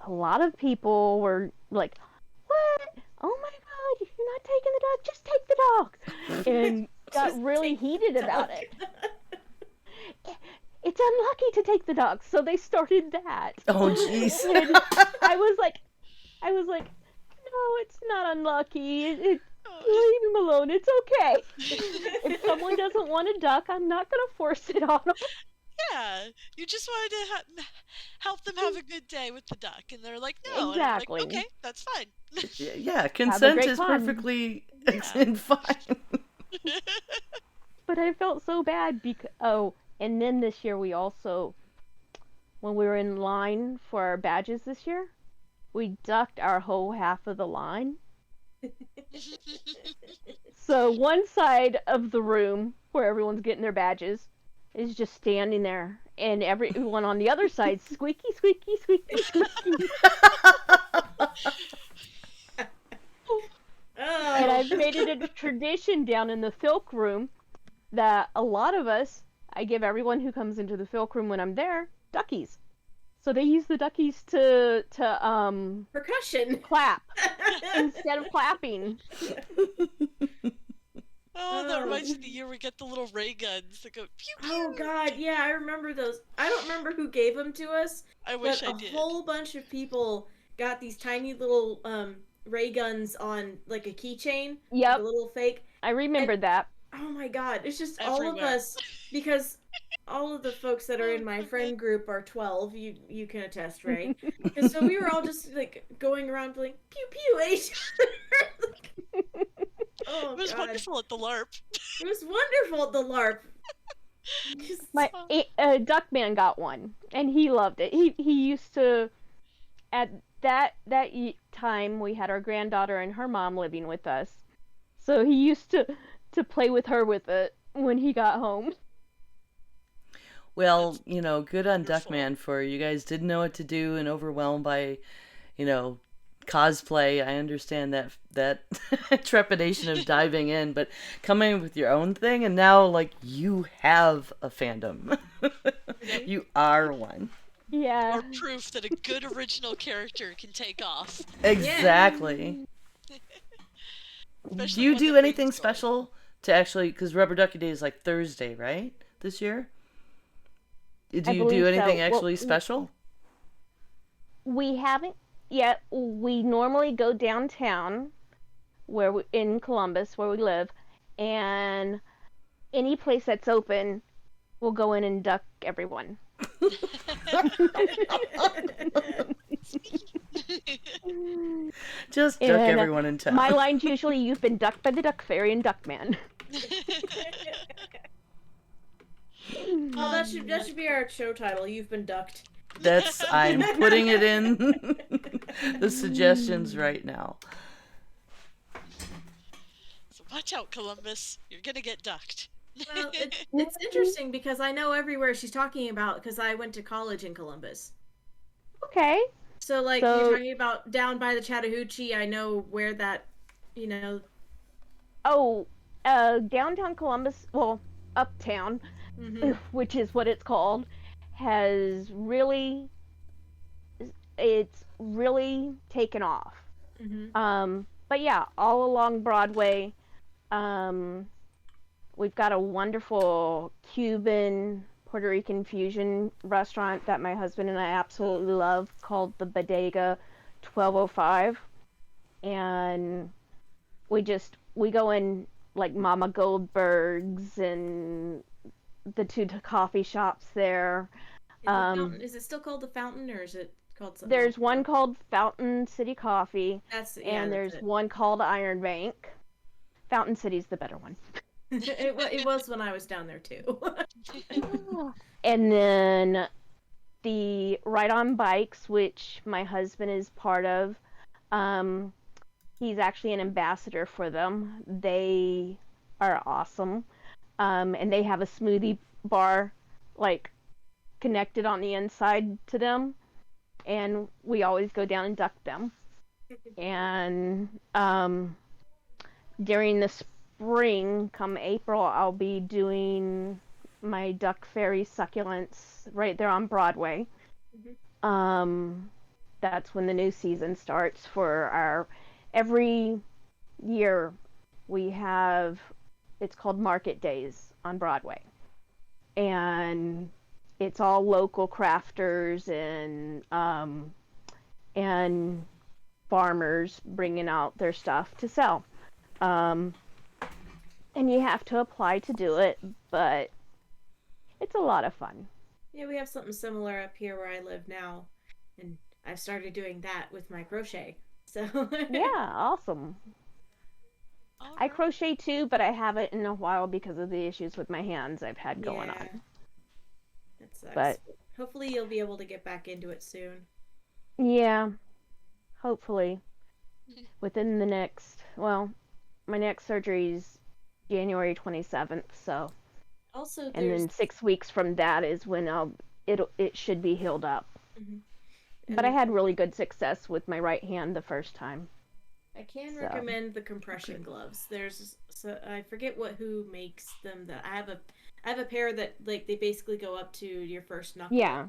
a lot of people were like, what? Oh my god, you're not taking the dog, just take the dog. And got
Just
really
take
heated
the
about
dog.
it. it's unlucky to take the ducks, so they started that.
Oh, jeez.
And I was like, no, it's not unlucky. Leave him alone. It's okay. If someone doesn't want a duck, I'm not gonna force it on them.
Yeah, you just wanted to help them have a good day with the duck, and they're like, no.
Exactly.
And I'm like, okay, that's fine.
Yeah, consent
great
is
time.
perfectly
Yeah.
fine.
But I felt so bad because and then this year we also, when we were in line for our badges this year, we ducked our whole half of the line. So one side of the room where everyone's getting their badges is just standing there, and everyone on the other side squeaky, squeaky, squeaky, squeaky. And I've made it a tradition down in the Filk room that a lot of us, I give everyone who comes into the Filk room when I'm there, duckies. So they use the duckies to
percussion.
clap instead of clapping.
Oh, that reminds me of the year we get the little ray guns that go pew pew.
Oh God, yeah, I remember those. I don't remember who gave them to us.
I wish I
but
did.
A whole bunch of people got these tiny little ray guns on like a keychain.
Yep.
Like a little fake.
I remembered that.
Oh my God, it's just
Everywhere.
all of us, because all of the folks that are in my friend group are 12. You can attest, Ray. And so we were all just like going around like pew pew at each other. Oh,
It was
God.
wonderful at the LARP.
It was wonderful at the LARP.
My Duckman got one, and he loved it. He used to, at that time we had our granddaughter and her mom living with us, so he used to play with her with it when he got home.
Well, good on
wonderful.
Duckman for you guys didn't know what to do and overwhelmed by, cosplay. I understand that trepidation of diving in, but coming with your own thing, and now like you have a fandom. You are one.
Yeah.
Or proof that a good original character can take off.
Exactly.
Especially
Do you
one
do
that
anything
brings joy.
special to actually, because Rubber Ducky Day is like Thursday, right? This year? Do
I
you
believe
do anything
so.
actually
Well,
special?
We haven't yet. We normally go downtown, in Columbus, where we live, and any place that's open, we'll go in and duck everyone.
Just duck
And
everyone in town.
my line's usually, "You've been ducked by the Duck Fairy and Duckman."
Oh, that should be our show title. You've been ducked.
I'm putting it in the suggestions right now.
So watch out, Columbus. You're gonna get ducked.
Well, it's interesting because I know everywhere she's talking about because I went to college in Columbus.
Okay.
So like
So-
you're talking about down by the Chattahoochee, I know where that,
Oh, downtown Columbus, well, uptown, which is what it's called, it's really taken off. But yeah, all along Broadway, we've got a wonderful Cuban Puerto Rican fusion restaurant that my husband and I absolutely love, called the Bodega 1205, and we go in like Mama Goldberg's and the two coffee shops there.
Is it still called the Fountain, or is it called something?
There's one called Fountain City Coffee, and there's one called Iron Bank. Fountain City's the better one.
It was when I was down there too.
And then the Ride on Bikes, which my husband is part of, he's actually an ambassador for them. They are awesome. And they have a smoothie bar, like, connected on the inside to them. And we always go down and duck them. And during the spring, come April, I'll be doing my Duck Fairy succulents right there on Broadway. That's when the new season starts for our... Every year we have... It's called Market Days on Broadway. And it's all local crafters and farmers bringing out their stuff to sell. Um, and you have to apply to do it, but it's a lot of fun.
Yeah, we have something similar up here where I live now, and I've started doing that with my crochet. So
Yeah, awesome.
All
I
right.
crochet too, but I haven't in a while because of the issues with my hands I've had going
yeah,
on.
that sucks.
But
Hopefully, you'll be able to get back into it soon.
yeah, hopefully within the next, well, my next surgery is January 27th, so
Also,
and
there's
then 6 weeks from that is when it should be healed up.
Mhm.
But I
And
had really good success with my right hand the first time.
I can
So,
recommend the compression gloves. There's I forget who makes them. That I have a pair that like they basically go up to your first knuckle
yeah,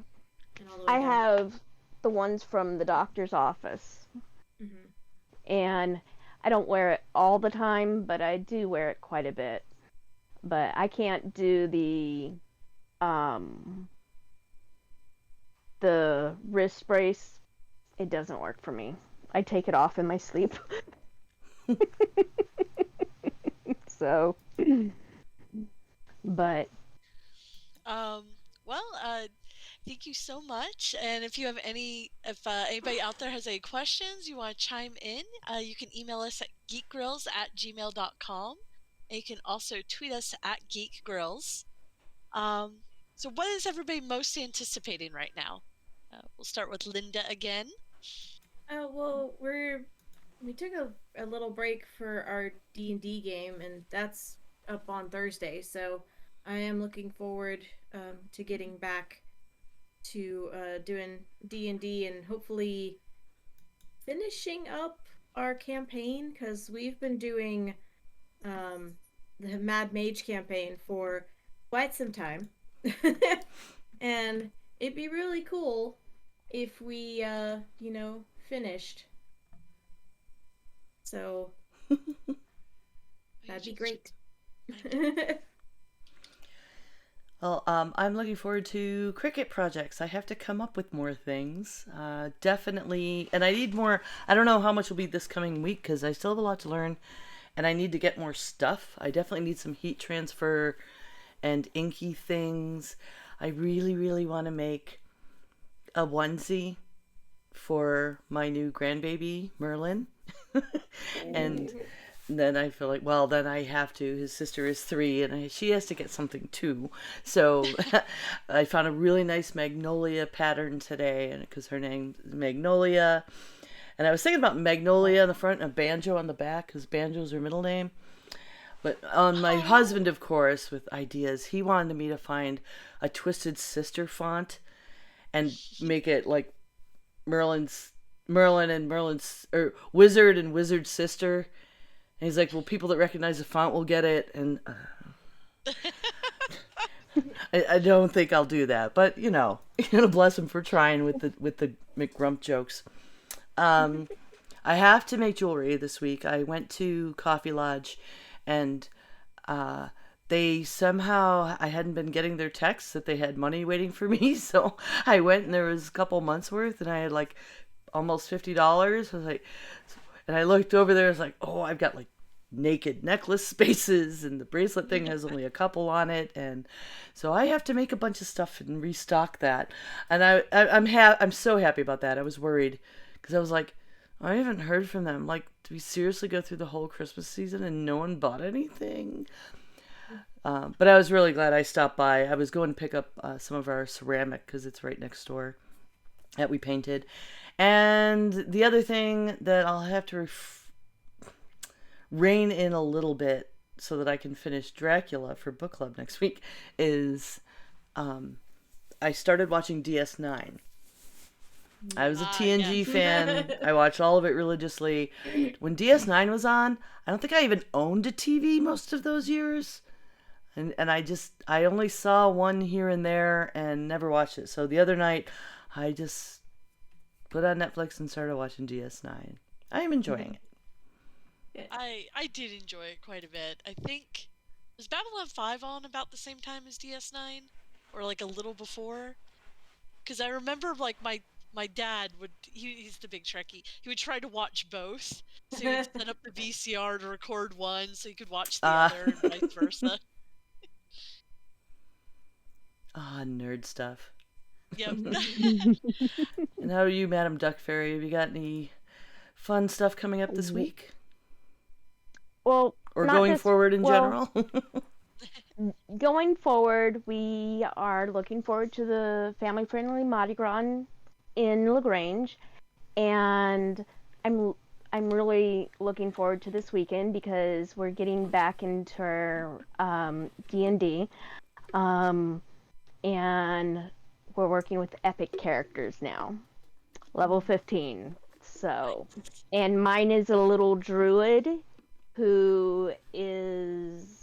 and all the way
I
down.
have the ones from the doctor's office,
Hmm.
and I don't wear it all the time, but I do wear it quite a bit. But I can't do um the wrist brace. It doesn't work for me. I take it off in my sleep. So, but
Um, well, thank you so much. And if you have if anybody out there has any questions, you want to chime in, you can email us at geekgrills@gmail.com. And you can also tweet us at geekgrills. Um, so what is everybody most anticipating right now? We'll start with Linda again.
Oh well, we took a little break for our D&D game, and that's up on Thursday. So I am looking forward to getting back to doing D&D and hopefully finishing up our campaign because we've been doing um, the Mad Mage campaign for quite some time, and it'd be really cool if we finished. So that'd be great.
Well, I'm looking forward to cricket projects. I have to come up with more things. Definitely, and I need more. I don't know how much will be this coming week because I still have a lot to learn, and I need to get more stuff. I definitely need some heat transfer and inky things. I really, really want to make a onesie for my new grandbaby Merlin. And then I feel like, well, then I have to. His sister is 3, and she has to get something too. So I found a really nice magnolia pattern today, and because her name is Magnolia, and I was thinking about Magnolia on the front and a banjo on the back, because banjo's her middle name. But on my husband, of course, with ideas, he wanted me to find a Twisted Sister font and make it like Merlin and Merlin's or Wizard and Wizard's sister. And he's like, well, people that recognize the font will get it. And I don't think I'll do that. But, bless him for trying with the McGrump jokes. I have to make jewelry this week. I went to Coffee Lodge and they somehow, I hadn't been getting their texts that they had money waiting for me. So I went and there was a couple months worth and I had like almost $50. I was like, and I looked over there, I was like, oh, I've got like naked necklace spaces and the bracelet thing has only a couple on it. And so I have to make a bunch of stuff and restock that. And I'm so happy about that. I was worried because I was like, I haven't heard from them. Like, do we seriously go through the whole Christmas season and no one bought anything? But I was really glad I stopped by. I was going to pick up some of our ceramic because it's right next door that we painted. And the other thing that I'll have to rein in a little bit so that I can finish Dracula for book club next week is I started watching DS9. I was a TNG
yes.
fan. I watched all of it religiously. When DS9 was on, I don't think I even owned a TV most of those years. And I only saw one here and there and never watched it. So the other night, I just put on Netflix and started watching DS9. I am enjoying it.
I did enjoy it quite a bit. I think was Babylon 5 on about the same time as DS9? or like a little before. Because I remember like my dad he's the big Trekkie. He would try to watch both. So he'd set up the VCR to record one so he could watch the
Ah,
other and vice versa.
nerd stuff.
Yep.
And how are you, Madam Duck Fairy? Have you got any fun stuff coming up this week?
Well,
Or
not
going
this,
forward in
well,
general?
going forward, we are looking forward to the family-friendly Mardi Gras in LaGrange, and I'm really looking forward to this weekend because we're getting back into our D&D, and we're working with epic characters now, level 15. So, and mine is a little druid who is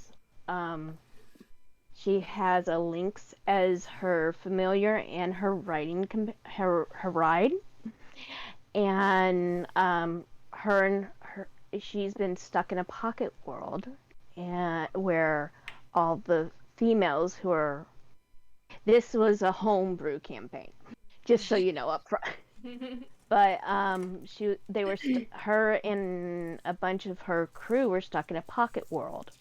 she has a lynx as her familiar and her riding her ride, and she's been stuck in a pocket world, and where all the females who are this was a homebrew campaign, just so you know up front. But her and a bunch of her crew were stuck in a pocket world,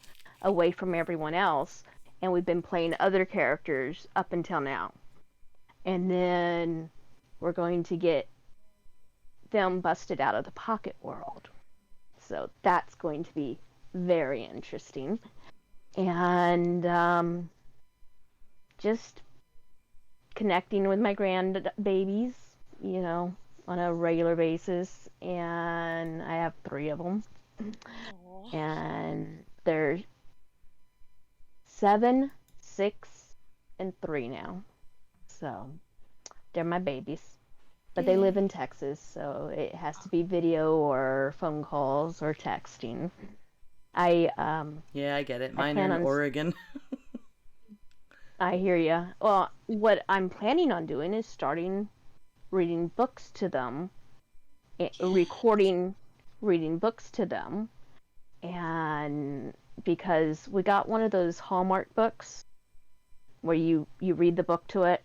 away from everyone else, and we've been playing other characters up until now. And then we're going to get them busted out of the pocket world. So that's going to be very interesting. And just connecting with my grandbabies, on a regular basis. And I have 3 of them.
Aww.
And they're 7, 6, and 3 now. So they're my babies. But they live in Texas, so it has to be video or phone calls or texting.
Yeah, I get it. Mine are in Oregon.
I hear ya. Well, what I'm planning on doing is starting reading books to them, recording reading books to them, and because we got one of those Hallmark books where you read the book to it,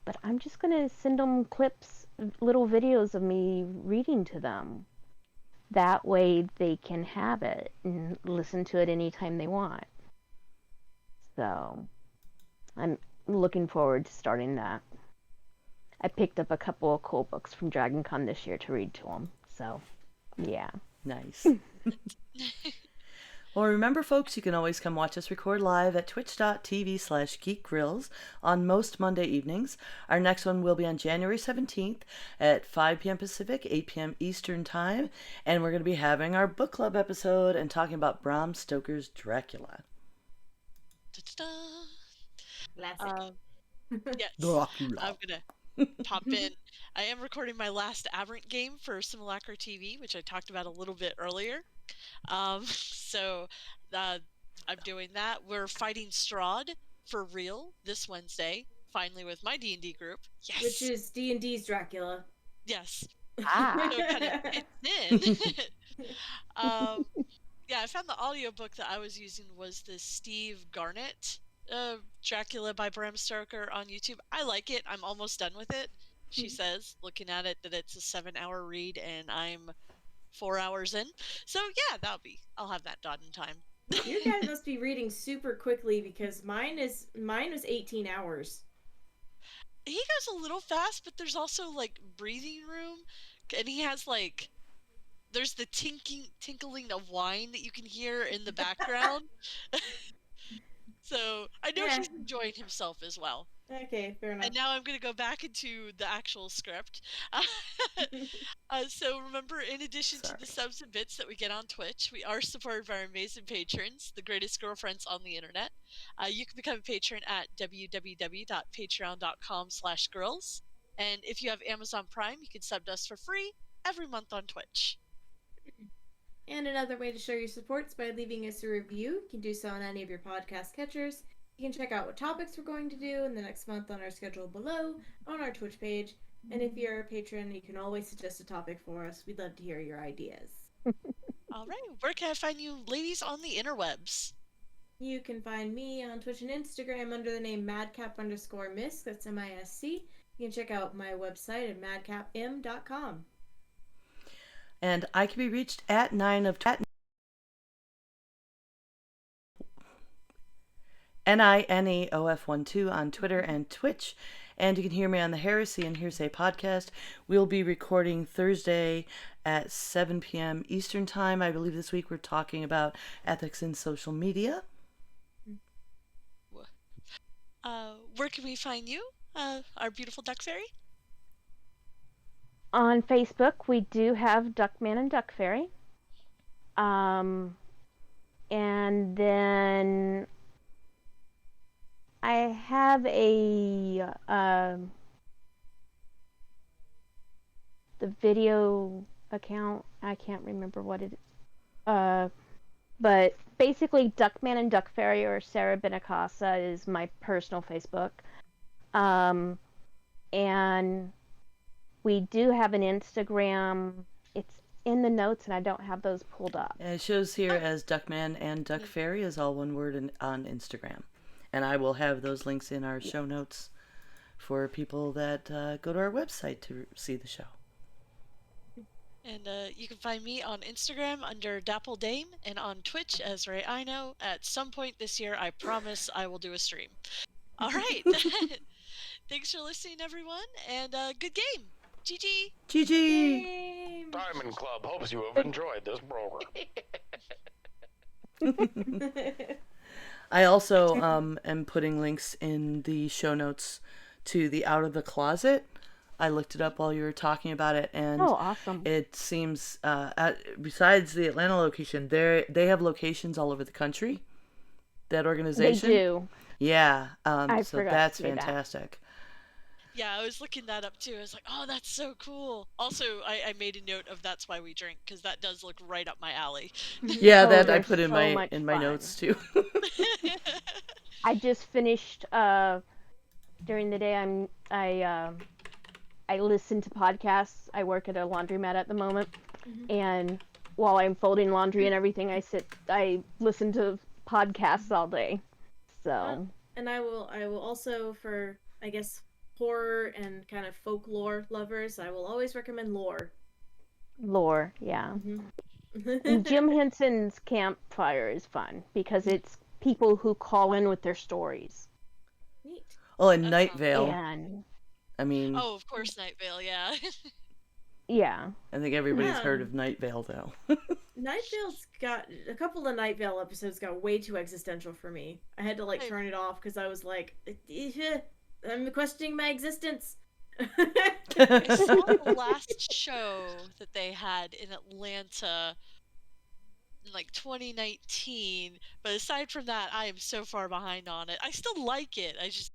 but I'm just gonna send them clips, little videos of me reading to them. That way they can have it and listen to it anytime they want. So I'm looking forward to starting that. I picked up a couple of cool books from Dragon Con this year to read to them. So, yeah.
Nice. Well, remember, folks, you can always come watch us record live at twitch.tv/geekgrills on most Monday evenings. Our next one will be on January 17th at 5 p.m. Pacific, 8 p.m. Eastern Time. And we're going to be having our book club episode and talking about Bram Stoker's Dracula.
Yes.
Dracula.
I'm going to pop in. I am recording my last Aberrant game for Simulacra TV, which I talked about a little bit earlier. So I'm doing that. We're fighting Strahd for real this Wednesday, finally with my D&D group. Yes.
Which is D&D's Dracula.
Yes.
Ah.
So it kind of fits in. Yeah, I found the audiobook that I was using was the Steve Garnett Dracula by Bram Stoker on YouTube. I like it. I'm almost done with it. She says, looking at it, that it's a 7-hour read, and I'm 4 hours in. So yeah, I'll have that done in time.
You guys must be reading super quickly because mine was 18 hours.
He goes a little fast, but there's also like breathing room, and he has like there's the tinkling of wine that you can hear in the background. So I know he's enjoying himself as well.
Okay, fair enough.
And now I'm going to go back into the actual script. So remember, in addition to the subs and bits that we get on Twitch, we are supported by our amazing patrons, the greatest girlfriends on the internet. You can become a patron at www.patreon.com/girls. And if you have Amazon Prime, you can sub to us for free every month on Twitch.
And another way to show your support is by leaving us a review. You can do so on any of your podcast catchers. You can check out what topics we're going to do in the next month on our schedule below on our Twitch page. And if you're a patron, you can always suggest a topic for us. We'd love to hear your ideas.
All right. Where can I find you ladies on the interwebs?
You can find me on Twitch and Instagram under the name madcap_misc. That's MISC. You can check out my website at madcapm.com.
And I can be reached at NINEOF12 on Twitter and Twitch. And you can hear me on the Heresy and Hearsay podcast. We'll be recording Thursday at 7 p.m. Eastern Time. I believe this week we're talking about ethics in social media.
Where can we find you, our beautiful Duck Fairy?
On Facebook, we do have Duckman and Duck Fairy. And then I have the video account. I can't remember what it is. But basically, Duckman and Duck Fairy or Sarah Benacasa is my personal Facebook. And we do have an Instagram. It's in the notes, and I don't have those pulled up.
And it shows here as Duckman and Duck Fairy is all one word on Instagram. And I will have those links in our show notes for people that go to our website to see the show.
And you can find me on Instagram under Dapple Dame and on Twitch as Ray I know. At some point this year, I promise I will do a stream. All right. Thanks for listening, everyone, and good game. GG.
GG.
Diamond Club hopes you have enjoyed this program.
I also am putting links in the show notes to the Out of the Closet. I looked it up while you were talking about it, and
awesome!
It seems besides the Atlanta location, they have locations all over the country. That organization,
they do.
Yeah,
I
so
forgot
that's
to say
fantastic.
Yeah, I was looking that up too. I was like, oh, that's so cool. Also, I made a note of That's Why We Drink, because that does look right up my alley.
Yeah,
Oh,
that I
they're
put in
so
my
much
my
fun.
notes too.
I just finished during the day. I listen to podcasts. I work at a laundromat at the moment, and while I'm folding laundry and everything, I listen to podcasts all day. So
and I will also, for I guess horror and kind of folklore lovers, I will always recommend Lore.
Lore, yeah. And Jim Henson's Campfire is fun because it's people who call in with their stories.
Neat.
Oh, and Night Vale.
And
I mean,
oh, of course, Night Vale, yeah.
yeah.
I think everybody's heard of Night Vale, though.
Night Vale's got a couple of Night Vale episodes got way too existential for me. I had to turn it off because I was like, I'm questioning my existence.
I saw the last show that they had in Atlanta in 2019, but aside from that, I am so far behind on it. I still like it. I just